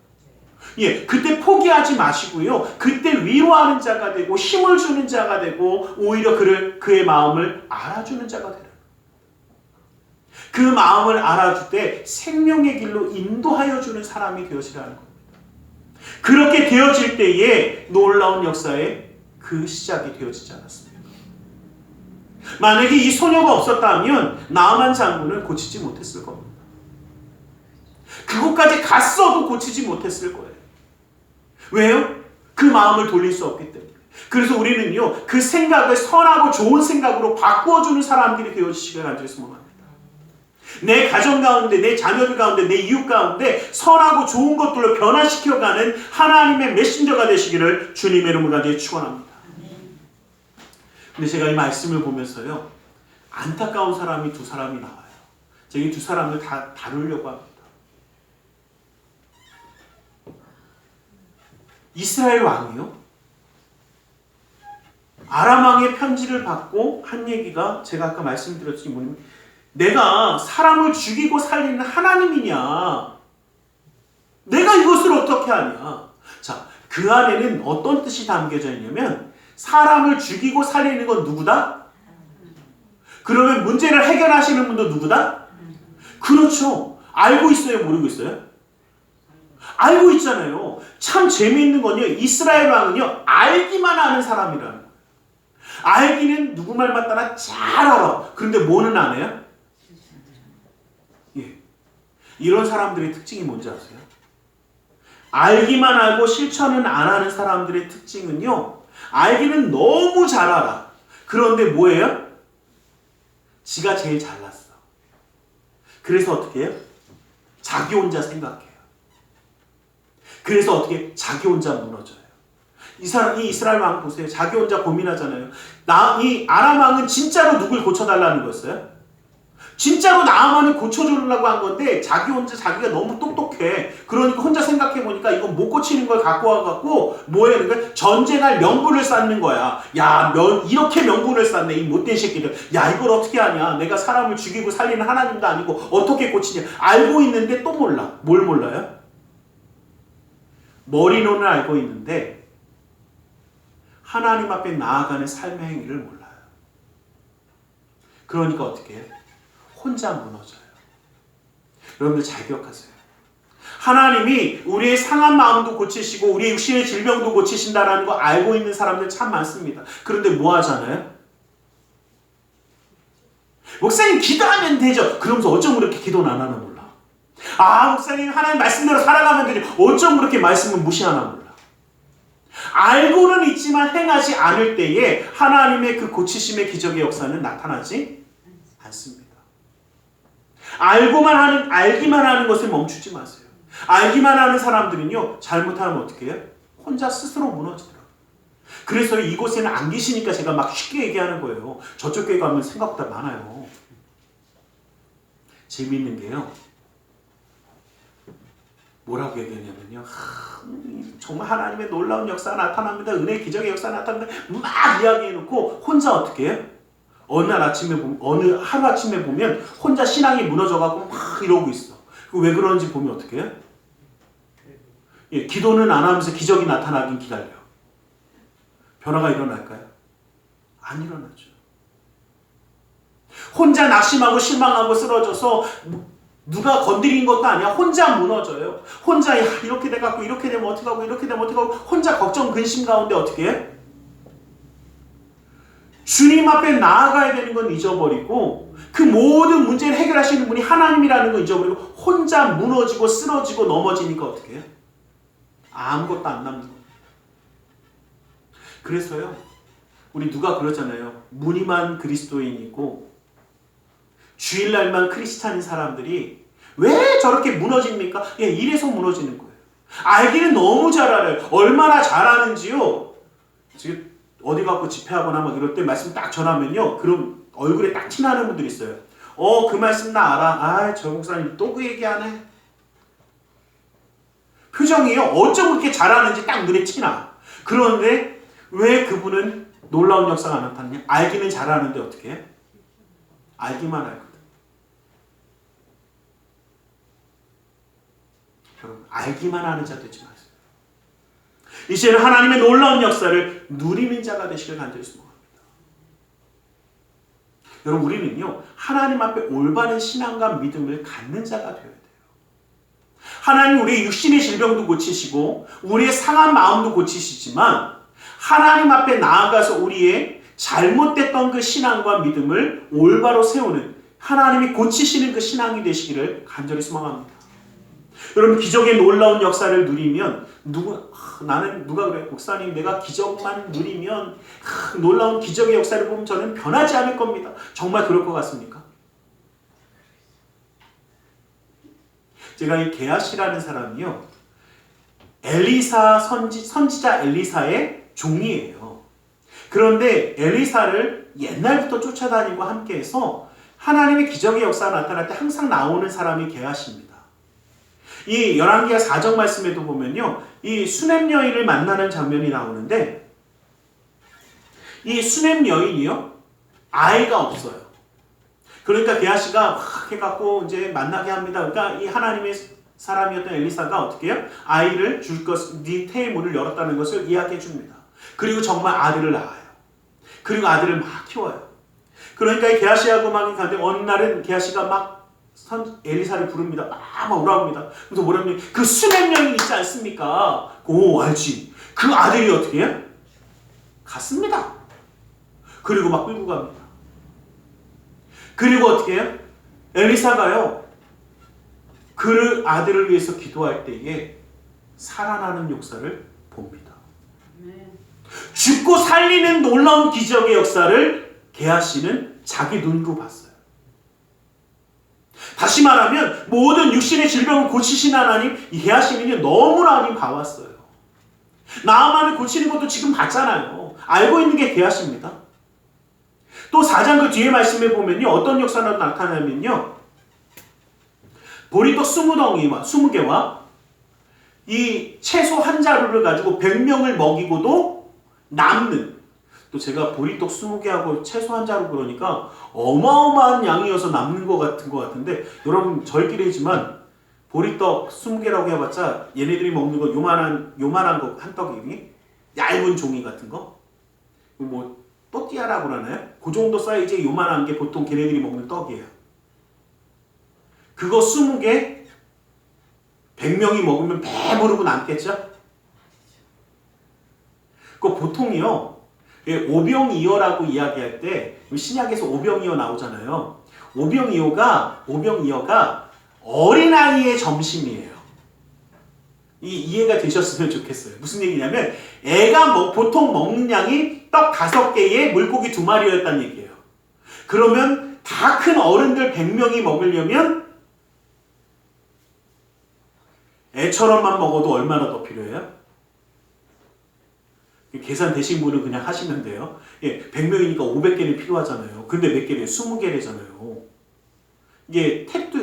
예, 그때 포기하지 마시고요. 그때 위로하는 자가 되고 힘을 주는 자가 되고 오히려 그의 마음을 알아주는 자가 되는. 그 마음을 알아줄 때 생명의 길로 인도하여 주는 사람이 되어지라는 겁니다. 그렇게 되어질 때에 놀라운 역사의 그 시작이 되어지지 않았습니까? 만약에 이 소녀가 없었다면 나아만 장군은 고치지 못했을 겁니다. 그곳까지 갔어도 고치지 못했을 거예요. 왜요? 그 마음을 돌릴 수 없기 때문에. 그래서 우리는요, 그 생각을 선하고 좋은 생각으로 바꾸어주는 사람들이 되어지시길 간절히 원합니다. 내 가정 가운데, 내 자녀들 가운데, 내 이웃 가운데 선하고 좋은 것들로 변화시켜가는 하나님의 메신저가 되시기를 주님의 이름으로 간절히 축원합니다. 근데 제가 이 말씀을 보면서요, 안타까운 사람이 두 사람이 나와요. 제가 이 두 사람을 다 다루려고 합니다. 이스라엘 왕이요, 아람 왕의 편지를 받고 한 얘기가 제가 아까 말씀드렸지만 뭐냐면, 내가 사람을 죽이고 살리는 하나님이냐, 내가 이것을 어떻게 하냐. 자, 그 안에는 어떤 뜻이 담겨져 있냐면, 사람을 죽이고 살리는 건 누구다? 그러면 문제를 해결하시는 분도 누구다? 그렇죠. 알고 있어요? 모르고 있어요? 알고 있잖아요. 참 재미있는 건요, 이스라엘 왕은요, 알기만 하는 사람이라는 거예요. 알기는 누구 말 맞다나 잘 알아. 그런데 뭐는 안 해요? 예. 이런 사람들의 특징이 뭔지 아세요? 알기만 알고 실천은 안 하는 사람들의 특징은요, 알기는 너무 잘 알아. 그런데 뭐예요? 지가 제일 잘났어. 그래서 어떻게 해요? 자기 혼자 생각해요. 그래서 어떻게? 자기 혼자 무너져요. 이 이스라엘 왕 보세요. 자기 혼자 고민하잖아요. 이 아람 왕은 진짜로 누굴 고쳐달라는 거였어요? 진짜로 나아만을 고쳐주려고 한 건데 자기 혼자 자기가 너무 똑똑해. 그러니까 혼자 생각해보니까 이건 못 고치는 걸 갖고 와갖고 뭐해? 그러니까 전쟁할 명분을 쌓는 거야. 야, 이렇게 명분을 쌓네. 이 못된 새끼들. 야, 이걸 어떻게 하냐. 내가 사람을 죽이고 살리는 하나님도 아니고 어떻게 고치냐. 알고 있는데 또 몰라. 뭘 몰라요? 머리로는 알고 있는데 하나님 앞에 나아가는 삶의 행위를 몰라요. 그러니까 어떻게 해요? 혼자 무너져요. 여러분들 잘 기억하세요. 하나님이 우리의 상한 마음도 고치시고 우리의 육신의 질병도 고치신다라는 거 알고 있는 사람들 참 많습니다. 그런데 뭐 하잖아요? 목사님 기도하면 되죠. 그러면서 어쩜 그렇게 기도는 안 하나 몰라. 아, 목사님 하나님 말씀대로 살아가면 되죠. 어쩜 그렇게 말씀을 무시하나 몰라. 알고는 있지만 행하지 않을 때에 하나님의 그 고치심의 기적의 역사는 나타나지 않습니다. 알기만 하는 것을 멈추지 마세요. 알기만 하는 사람들은요, 잘못하면 어떻게 해요? 혼자 스스로 무너지더라고요. 그래서 이곳에는 안 계시니까 제가 막 쉽게 얘기하는 거예요. 저쪽 교회 가면 생각보다 많아요. 재미있는 게요, 뭐라고 얘기하냐면요, 정말 하나님의 놀라운 역사가 나타납니다. 은혜의 기적의 역사가 나타납니다. 막 이야기해놓고 혼자 어떻게 해요? 어느 하루 아침에 보면 혼자 신앙이 무너져가고 막 이러고 있어. 왜 그런지 보면 어떻게 해요? 예, 기도는 안 하면서 기적이 나타나긴 기다려요. 변화가 일어날까요? 안 일어나죠. 혼자 낙심하고 실망하고 쓰러져서 누가 건드린 것도 아니야. 혼자 무너져요. 혼자 이렇게 돼갖고 이렇게 되면 어떻게 하고 이렇게 되면 어떻게 하고 혼자 걱정 근심 가운데 어떻게 해? 주님 앞에 나아가야 되는 건 잊어버리고 그 모든 문제를 해결하시는 분이 하나님이라는 건 잊어버리고 혼자 무너지고 쓰러지고 넘어지니까 어떻게 해요? 아무것도 안 남는 거예요. 그래서요, 우리 누가 그러잖아요. 무늬만 그리스도인이고 주일날만 크리스찬인 사람들이 왜 저렇게 무너집니까? 예, 이래서 무너지는 거예요. 알기는 너무 잘 알아요. 얼마나 잘하는지요. 지금 어디 가고 집회하거나 막 이럴 때 말씀 딱 전하면요, 그럼 얼굴에 딱 티나는 분들이 있어요. 그 말씀 나 알아. 아, 저 목사님 또 그 얘기하네. 표정이요, 어쩜 그렇게 잘하는지 딱 눈에 티나. 그런데 왜 그분은 놀라운 역사가 안 나타나냐? 알기는 잘하는데 어떻게 해? 알기만 알거든. 여러분, 알기만 하는 자 되지 마세요. 이제는 하나님의 놀라운 역사를 누리는 자가 되시길 간절히 소망합니다. 여러분, 우리는요, 하나님 앞에 올바른 신앙과 믿음을 갖는 자가 되어야 돼요. 하나님 우리의 육신의 질병도 고치시고 우리의 상한 마음도 고치시지만 하나님 앞에 나아가서 우리의 잘못됐던 그 신앙과 믿음을 올바로 세우는, 하나님이 고치시는 그 신앙이 되시기를 간절히 소망합니다. 여러분, 기적의 놀라운 역사를 누리면 나는 누가 그래? 목사님, 내가 기적만 누리면 놀라운 기적의 역사를 보면 저는 변하지 않을 겁니다. 정말 그럴 것 같습니까? 제가 이 게하시라는 사람이요, 엘리사 선지자 엘리사의 종이에요. 그런데 엘리사를 옛날부터 쫓아다니고 함께해서 하나님의 기적의 역사가 나타날 때 항상 나오는 사람이 게하시입니다. 이 열왕기하 4장 말씀에도 보면요, 이 수넴 여인을 만나는 장면이 나오는데 이 수넴 여인이요, 아이가 없어요. 그러니까 게하시가 막 해갖고 이제 만나게 합니다. 그러니까 이 하나님의 사람이었던 엘리사가 어떻게 해요? 아이를 줄 것, 네 태의 문을 열었다는 것을 이야기해 줍니다. 그리고 정말 아들을 낳아요. 그리고 아들을 막 키워요. 그러니까 이 게하시하고 막 가는데 어느 날은 게하시가 막 엘리사를 부릅니다. 막 오라고 합니다. 그래서 뭐라면 그 수넴 여인 있지 않습니까? 오, 알지. 그 아들이 어떻게 해요? 갔습니다. 그리고 막 끌고 갑니다. 그리고 어떻게 해요? 엘리사가요, 그 아들을 위해서 기도할 때에 살아나는 역사를 봅니다. 죽고 살리는 놀라운 기적의 역사를 게하시는 자기 눈으로 봤어요. 다시 말하면 모든 육신의 질병을 고치신 하나님, 이 게하시는요, 너무나 많이 봐왔어요. 나아만을 고치는 것도 지금 봤잖아요. 알고 있는 게 게하시입니다. 또 4장 그 뒤에 말씀에 보면요, 어떤 역사가 나타나면요, 보리떡 20개와 이 채소 한 자루를 가지고 100명을 먹이고도 남는, 또 제가 보리떡 20개하고 채소 한 자루 그러니까 어마어마한 양이어서 남는 것 같은데, 여러분 저희끼리지만 보리떡 20개라고 해봤자 얘네들이 먹는 거 요만한 거 한 떡이, 얇은 종이 같은 거, 뭐 또띠아라고 그러나요? 그 정도 사이즈의 요만한 게 보통 걔네들이 먹는 떡이에요. 그거 20개 100명이 먹으면 배부르고 남겠죠? 그 보통이요, 오병이어라고 이야기할 때 신약에서 오병이어 나오잖아요. 오병이어가 어린아이의 점심이에요. 이해가 되셨으면 좋겠어요. 무슨 얘기냐면 애가 보통 먹는 양이 떡 5개에 물고기 2마리였다는 얘기예요. 그러면 다 큰 어른들 100명이 먹으려면 애처럼만 먹어도 얼마나 더 필요해요? 계산 되신 분은 그냥 하시면 돼요. 100명이니까 500개는 필요하잖아요. 근데 몇 개래요? 20개래잖아요. 이게 택도,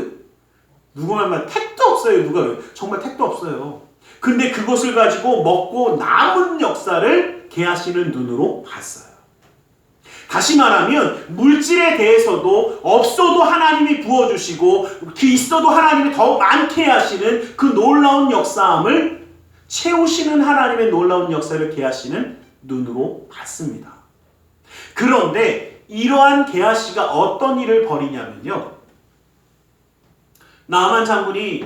누구 말만 택도 없어요. 누가 정말 택도 없어요. 근데 그것을 가지고 먹고 남은 역사를 게하시는 눈으로 봤어요. 다시 말하면 물질에 대해서도 없어도 하나님이 부어주시고 있어도 하나님이 더 많게 하시는 그 놀라운 역사함을 채우시는 하나님의 놀라운 역사를 게하시는 눈으로 봤습니다. 그런데 이러한 게하시가 어떤 일을 벌이냐면요, 나아만 장군이,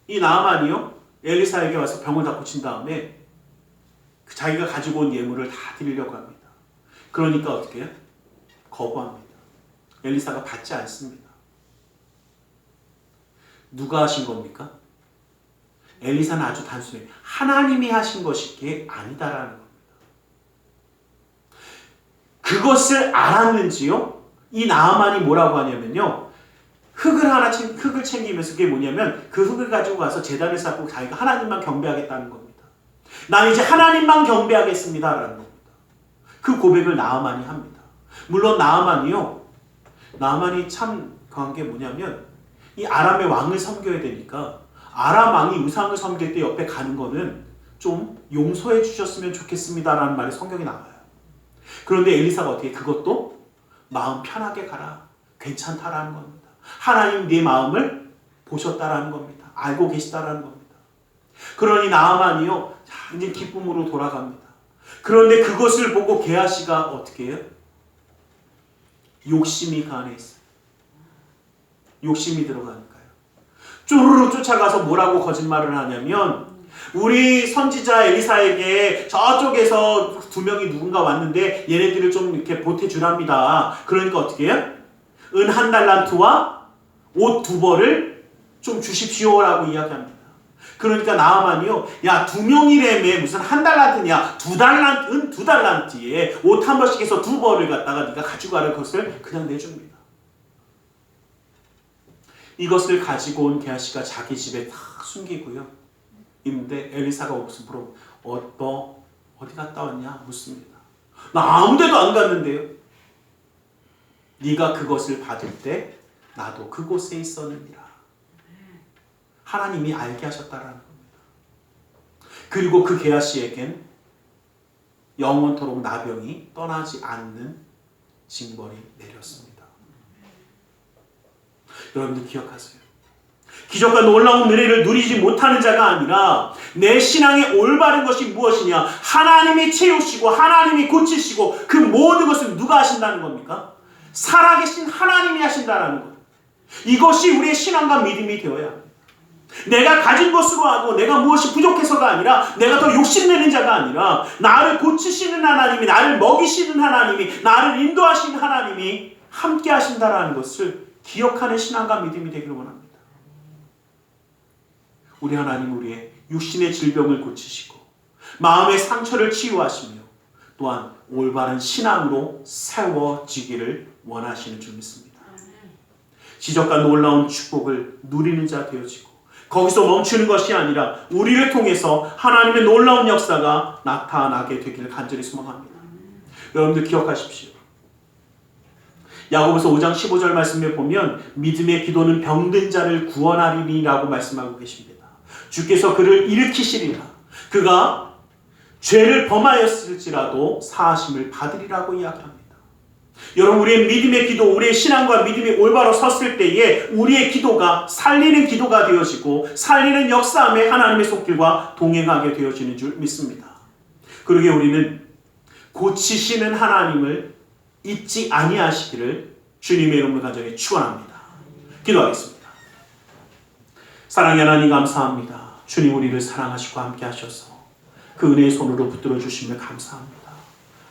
이 나아만이요, 엘리사에게 와서 병을 다 고친 다음에 자기가 가지고 온 예물을 다 드리려고 합니다. 그러니까 어떻게 해요? 거부합니다. 엘리사가 받지 않습니다. 누가 하신 겁니까? 엘리사는 아주 단순해요. 하나님이 하신 것이 아니다라는 겁니다. 그것을 알았는지요, 이 나아만이 뭐라고 하냐면요, 흙을 챙기면서, 그게 뭐냐면 그 흙을 가지고 가서 제단을 쌓고 자기가 하나님만 경배하겠다는 겁니다. 난 이제 하나님만 경배하겠습니다 라는 겁니다. 그 고백을 나아만이 합니다. 물론 나아만이 참 강한 게 뭐냐면, 이 아람의 왕을 섬겨야 되니까 아람 왕이 우상을 섬길 때 옆에 가는 거는 좀 용서해 주셨으면 좋겠습니다 라는 말이 성경에 나와요. 그런데 엘리사가 어떻게, 그것도 마음 편하게 가라, 괜찮다라는 겁니다. 하나님 네 마음을 보셨다라는 겁니다. 알고 계시다라는 겁니다. 그러니 나아만이요, 완전 기쁨으로 돌아갑니다. 그런데 그것을 보고 게하시가 어떻게 해요? 욕심이 간해있어요. 욕심이 들어가니까요. 쪼르르 쫓아가서 뭐라고 거짓말을 하냐면, 우리 선지자 엘리사에게 저쪽에서 두 명이 누군가 왔는데 얘네들을 좀 이렇게 보태주랍니다. 그러니까 어떻게 해요? 은 1달란트와 옷 2벌을 좀 주십시오라고 이야기합니다. 그러니까 나아만이요, 야, 2명이라며 무슨 1달란트냐, 2달란트, 은 2달란트에 옷 한 벌씩 해서 2벌을 갖다가 네가 가져가는 것을 그냥 내줍니다. 이것을 가지고 온 게하시가 자기 집에 다 숨기고요. 있는데 엘리사가 무슨 너 어디 갔다 왔냐 묻습니다. 나 아무 데도 안 갔는데요. 네가 그것을 받을 때 나도 그곳에 있었느니라. 하나님이 알게 하셨다라는 겁니다. 그리고 그 게하시에겐 영원토록 나병이 떠나지 않는 징벌이 내렸습니다. 여러분들 기억하세요. 기적과 놀라운 은혜를 누리지 못하는 자가 아니라 내 신앙의 올바른 것이 무엇이냐? 하나님이 채우시고 하나님이 고치시고 그 모든 것을 누가 하신다는 겁니까? 살아계신 하나님이 하신다는 것. 이것이 우리의 신앙과 믿음이 되어야 합니다. 내가 가진 것으로 하고 내가 무엇이 부족해서가 아니라 내가 더 욕심내는 자가 아니라 나를 고치시는 하나님이, 나를 먹이시는 하나님이, 나를 인도하시는 하나님이 함께 하신다는 것을 기억하는 신앙과 믿음이 되기를 원합니다. 우리 하나님 우리의 육신의 질병을 고치시고 마음의 상처를 치유하시며 또한 올바른 신앙으로 세워지기를 원하시는 줄 믿습니다. 기적과 놀라운 축복을 누리는 자 되어지고 거기서 멈추는 것이 아니라 우리를 통해서 하나님의 놀라운 역사가 나타나게 되기를 간절히 소망합니다. 여러분들 기억하십시오. 야고보서 5장 15절 말씀에 보면 믿음의 기도는 병든 자를 구원하리니라고 말씀하고 계십니다. 주께서 그를 일으키시리라. 그가 죄를 범하였을지라도 사하심을 받으리라고 이야기합니다. 여러분, 우리의 믿음의 기도, 우리의 신앙과 믿음이 올바로 섰을 때에 우리의 기도가 살리는 기도가 되어지고 살리는 역사함에 하나님의 손길과 동행하게 되어지는 줄 믿습니다. 그러기에 우리는 고치시는 하나님을 잊지 아니하시기를 주님의 이름으로 간절히 축원합니다. 기도하겠습니다. 사랑의 하나님 감사합니다. 주님 우리를 사랑하시고 함께 하셔서 그 은혜의 손으로 붙들어 주시며 감사합니다.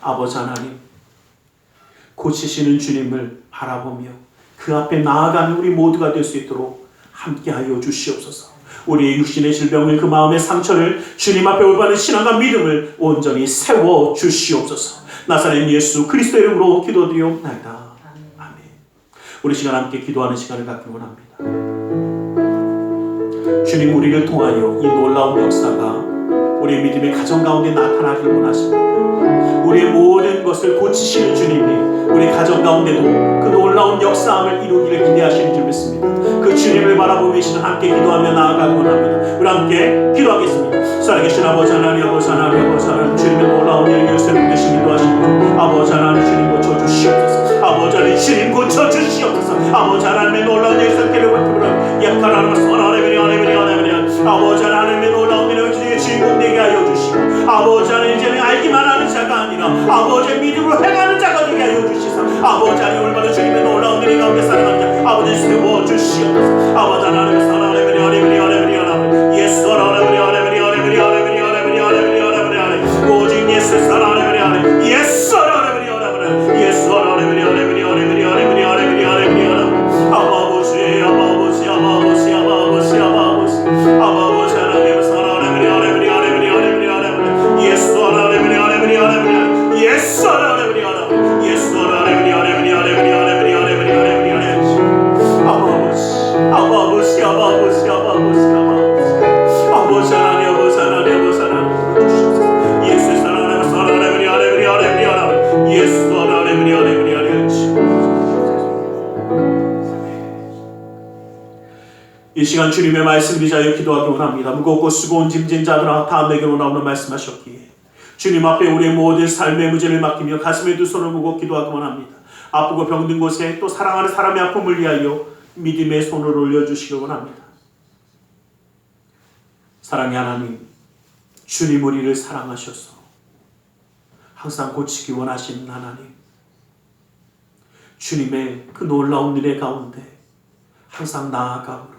아버지 하나님, 고치시는 주님을 바라보며 그 앞에 나아가는 우리 모두가 될 수 있도록 함께하여 주시옵소서. 우리의 육신의 질병을, 그 마음의 상처를 주님 앞에 올바른 신앙과 믿음을 온전히 세워 주시옵소서. 나사렛 예수 그리스도 이름으로 기도드리옵나이다. 아멘. 우리 시간 함께 기도하는 시간을 갖기 원합니다. 주님 우리를 통하여 이 놀라운 역사가 우리의 믿음의 가정 가운데 나타나기를 원하십니다. 우리의 모든 것을 고치시는 주님이 우리 가정 가운데도 그 놀라운 역사함을 이루기를 기대하시는 줄 믿습니다. 그 주님을 바라보며 계시는 함께 기도하며 나아가기 원합니다. 우리 함께 기도하겠습니다. 살아계신 아버지 하나님, 아버지 하나님, 아버지 하나님, 주님의 놀라운 일을 열쇠를 드시 인도하시고 아버지 하나님 주님 고쳐주시옵소서. 아버지 하나님 주님 고쳐주시옵소서. 아버지 하나님의 놀라운 역사를 베풀어 약하나마 선하레베리 아레베리 아레베리 아버지 하나님의 놀라운 일을 주인공 되게 하여 주시고 아버지 하나님 이제는 알기만 하는 자가 아니라 아버지의 믿음으로 행하는 자가 되게 하여 주시사 아버지 하나님 얼마나 주님의 놀라운 일이 가운데 살아가는 자 아버지 세워 주시옵소서. 아버지 하나님 선하레베리 아레베리 아레베리 아레베리 예수 아레베리 아레베리 아레베리 아레베리 아레베리 아레베리 아레베리 아레 오직 예수 선하레베리 아레 예수 아레베리 아레베리 예수 아레베리 아레베리 아레베리 아레베리 아레베리 아레베리 아레 아버지 아버지 아버지 아버지 아버지 아버지 하나님 선하레베리 아레베리 아레베리 아레베리 아레베리 예수 아레베리 아레베리 아레베리 예수 아레베리 아레 예수 아레베리 아레베리 아레베리 아레베리 아레베리 아레베리 아레 아버지 아버지 아버지 아버지 아버지 하나님 아버지 하나님 아버지 하나님 예수 사랑하는 사랑하는 아레베리 아레베리 아레 예수 아레베리 아레베리 아레 이 시간 주님의 말씀 비자여 기도하기 원합니다. 무겁고 수고온 짐진 자들아 다 내게로 나오는 말씀하셨기에 주님 앞에 우리의 모든 삶의 무죄를 맡기며 가슴에 두 손을 무고 기도하기 원합니다. 아프고 병든 곳에 또 사랑하는 사람의 아픔을 위하여 믿음의 손을 올려주시기 원합니다. 사랑의 하나님, 주님 우리를 사랑하셔서 항상 고치기 원하시는 하나님, 주님의 그 놀라운 은혜 가운데 항상 나아감으로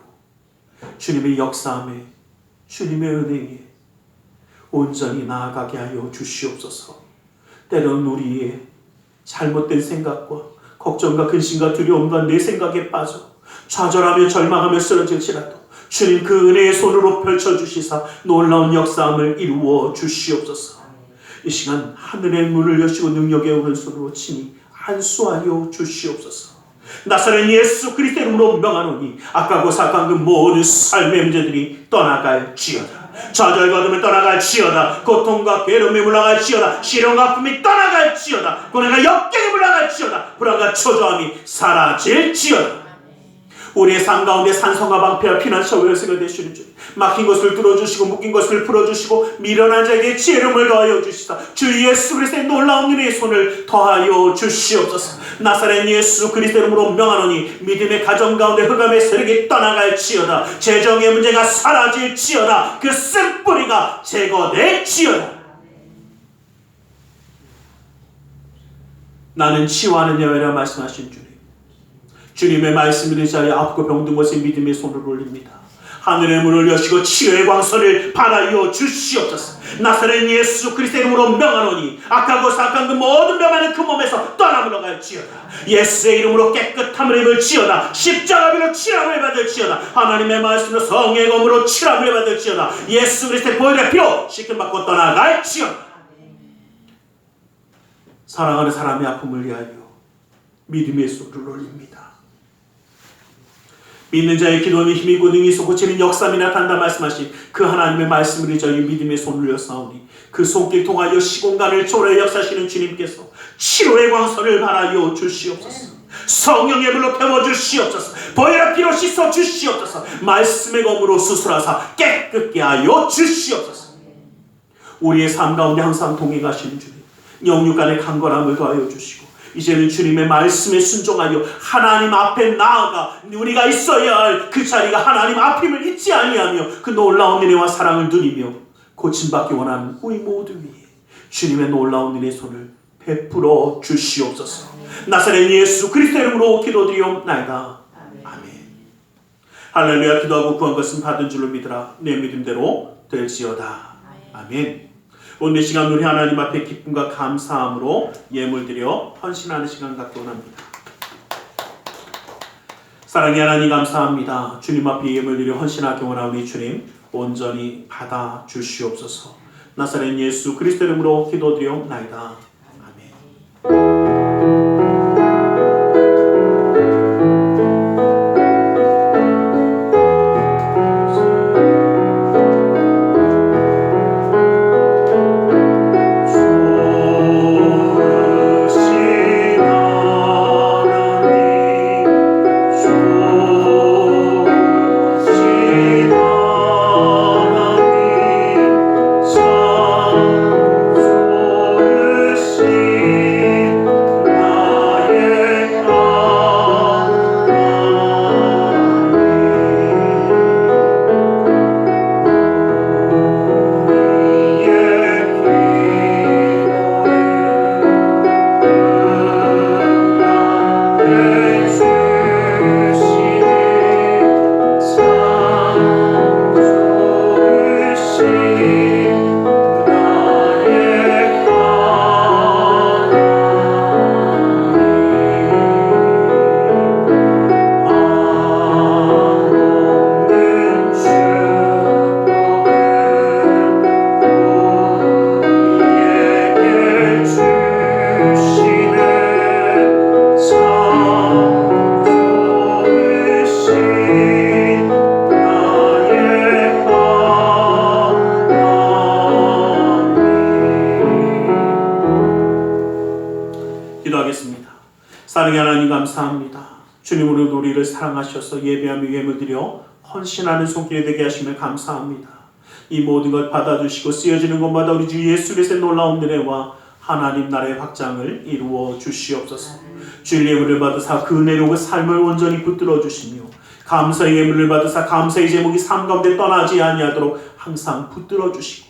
주님의 역사함에 주님의 은혜에 온전히 나아가게 하여 주시옵소서. 때론 우리의 잘못된 생각과 걱정과 근심과 두려움과 내 생각에 빠져 좌절하며 절망하며 쓰러질지라도 주님 그 은혜의 손으로 펼쳐주시사 놀라운 역사함을 이루어 주시옵소서. 이 시간 하늘의 문을 여시고 능력의 오른손으로 친히 안수하여 주시옵소서. 나사렛 예수 그리스도 이름으로 명하노니 악하고 사악한 그 모든 삶의 문제들이 떠나갈지어다. 좌절과 어둠을 떠나갈지어다. 고통과 괴로움이 물러갈지어다. 시련과 아픔이 떠나갈지어다. 고뇌가 역경이 물러갈지어다. 불안과 초조함이 사라질지어다. 우리의 삶 가운데 산성과 방패와 피난처 열쇠가 되시는 주, 막힌 것을 뚫어주시고 묶인 것을 풀어주시고 미련한 자에게 지혜로움을 더하여 주시사 주 예수 그리스도의 놀라운 은혜의 손을 더하여 주시옵소서. 나사렛 예수 그리스도 이름으로 명하노니 믿음의 가정 가운데 흑암의 세력이 떠나갈지어다. 재정의 문제가 사라질지어다. 그 쓴뿌리가 제거될지어다. 나는 치유하는 여호와라 말씀하신 주님, 주님의 말씀을 자리에 아프고 병든 것에 믿음의 손을 올립니다. 하늘의 문을 여시고 치유의 광선을 받아여 주시옵소서. 나사렛 예수 그리스도 이름으로 명하노니 악하고 사악한 그 모든 병만은 그 몸에서 떠나물러갈지어다. 예수의 이름으로 깨끗함을 입을지어다. 십자가비로 치람을 받을지어다. 하나님의 말씀으로 성령의 검으로 치람을 받을지어다. 예수 그리스도의 보혈의 피로 씻김받고 떠나갈지어다. 사랑하는 사람의 아픔을 위하여 믿음의 손을 올립니다. 믿는 자의 기도는 힘이고 능히 솟구치는 역사함이 나타난다 말씀하신 그 하나님의 말씀을 저희 믿음의 손을 올렸사오니 그 손길 통하여 시공간을 초월해 역사하시는 주님께서 치료의 광선을 바라여 주시옵소서. 성령의 불로 태워주시옵소서. 보혈의 피로 씻어 주시옵소서. 말씀의 검으로 수술하사 깨끗게 하여 주시옵소서. 우리의 삶 가운데 항상 동행하시는 주님, 영육 간의 강건함을 더하여 주시고 이제는 주님의 말씀에 순종하여 하나님 앞에 나아가 우리가 있어야 할 그 자리가 하나님 앞임을 잊지 아니하며 그 놀라운 은혜와 사랑을 누리며 고침받기 원하는 우리 모두 위에 주님의 놀라운 은혜의 손을 베풀어 주시옵소서. 나사렛 예수 그리스도 이름으로 기도드리옵나이다. 아멘. 할렐루야. 기도하고 구한 것은 받은 줄로 믿으라. 내 믿음대로 될지어다. 아멘. 오늘 시간 우리 하나님 앞에 기쁨과 감사함으로 예물드려 헌신하는 시간 갖기 원합니다. 사랑의 하나님 감사합니다. 주님 앞에 예물드려 헌신하기 원하오니 주님 온전히 받아 주시옵소서. 나사렛 예수 그리스도 이름으로 기도드리옵나이다. 아멘. 기도하겠습니다. 사랑의 하나님 감사합니다. 주님으로 우리를 사랑하셔서 예배하며 예물드려 헌신하는 손길이 되게 하심을 감사합니다. 이 모든 것 받아주시고 쓰여지는 것마다 우리 주 예수 그리스도의 놀라운 은혜와 하나님 나라의 확장을 이루어 주시옵소서. 주의 예물을 받으사 그 은혜로 그 삶을 온전히 붙들어 주시며 감사의 예물을 받으사 감사의 제목이 삶 가운데 떠나지 아니하도록 항상 붙들어 주시고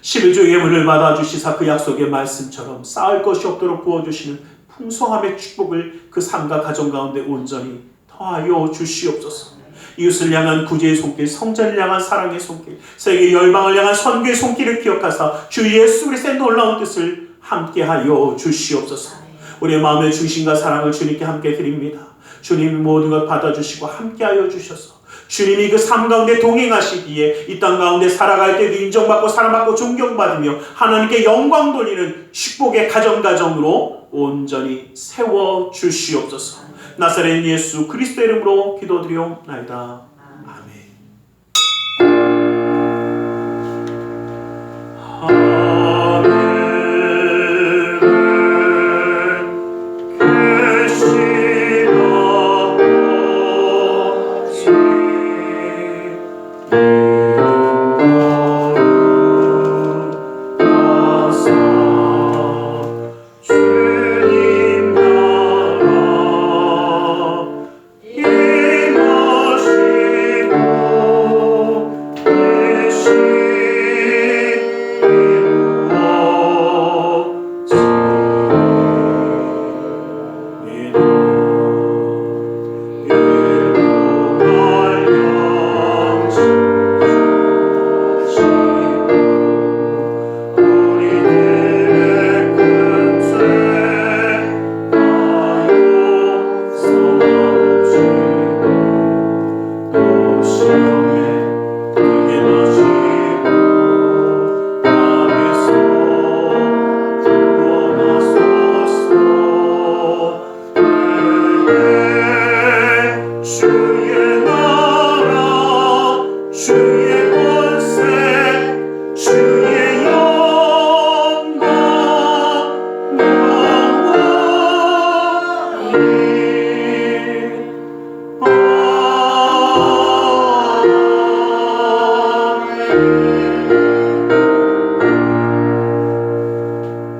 11조 예물을 받아주시사 그 약속의 말씀처럼 쌓을 것이 없도록 부어주시는 풍성함의 축복을 그 삶과 가정 가운데 온전히 더하여 주시옵소서. 이웃을 향한 구제의 손길, 성전을 향한 사랑의 손길, 세계 열방을 향한 선교의 손길을 기억하사 주 예수 그리스도의 놀라운 뜻을 함께하여 주시옵소서. 우리의 마음의 중심과 사랑을 주님께 함께 드립니다. 주님 모든 것 받아주시고 함께하여 주셔서 주님이 그 삶 가운데 동행하시기에 이 땅 가운데 살아갈 때도 인정받고 사랑받고 존경받으며 하나님께 영광 돌리는 축복의 가정으로 온전히 세워 주시옵소서. 나사렛 예수 그리스도의 이름으로 기도드리옵나이다.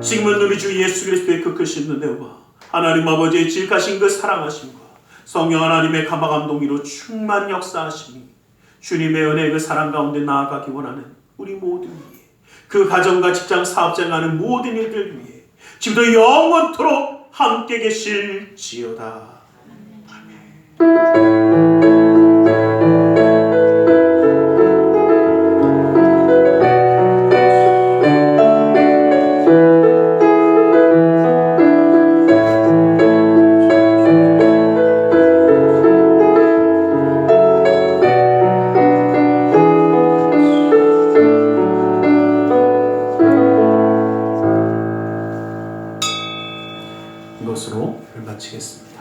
지금은 우리 주 예수 그리스도의 그 크신 은혜와 하나님 아버지의 지극하신 그 사랑하심과 성령 하나님의 감화감동으로 충만 역사하심이 주님의 은혜의 그 사랑 가운데 나아가기 원하는 우리 모든 위에 그 가정과 직장 사업장 하는 모든 일들 위해 지금도 영원토록 함께 계실지어다. 이것으로 마치겠습니다.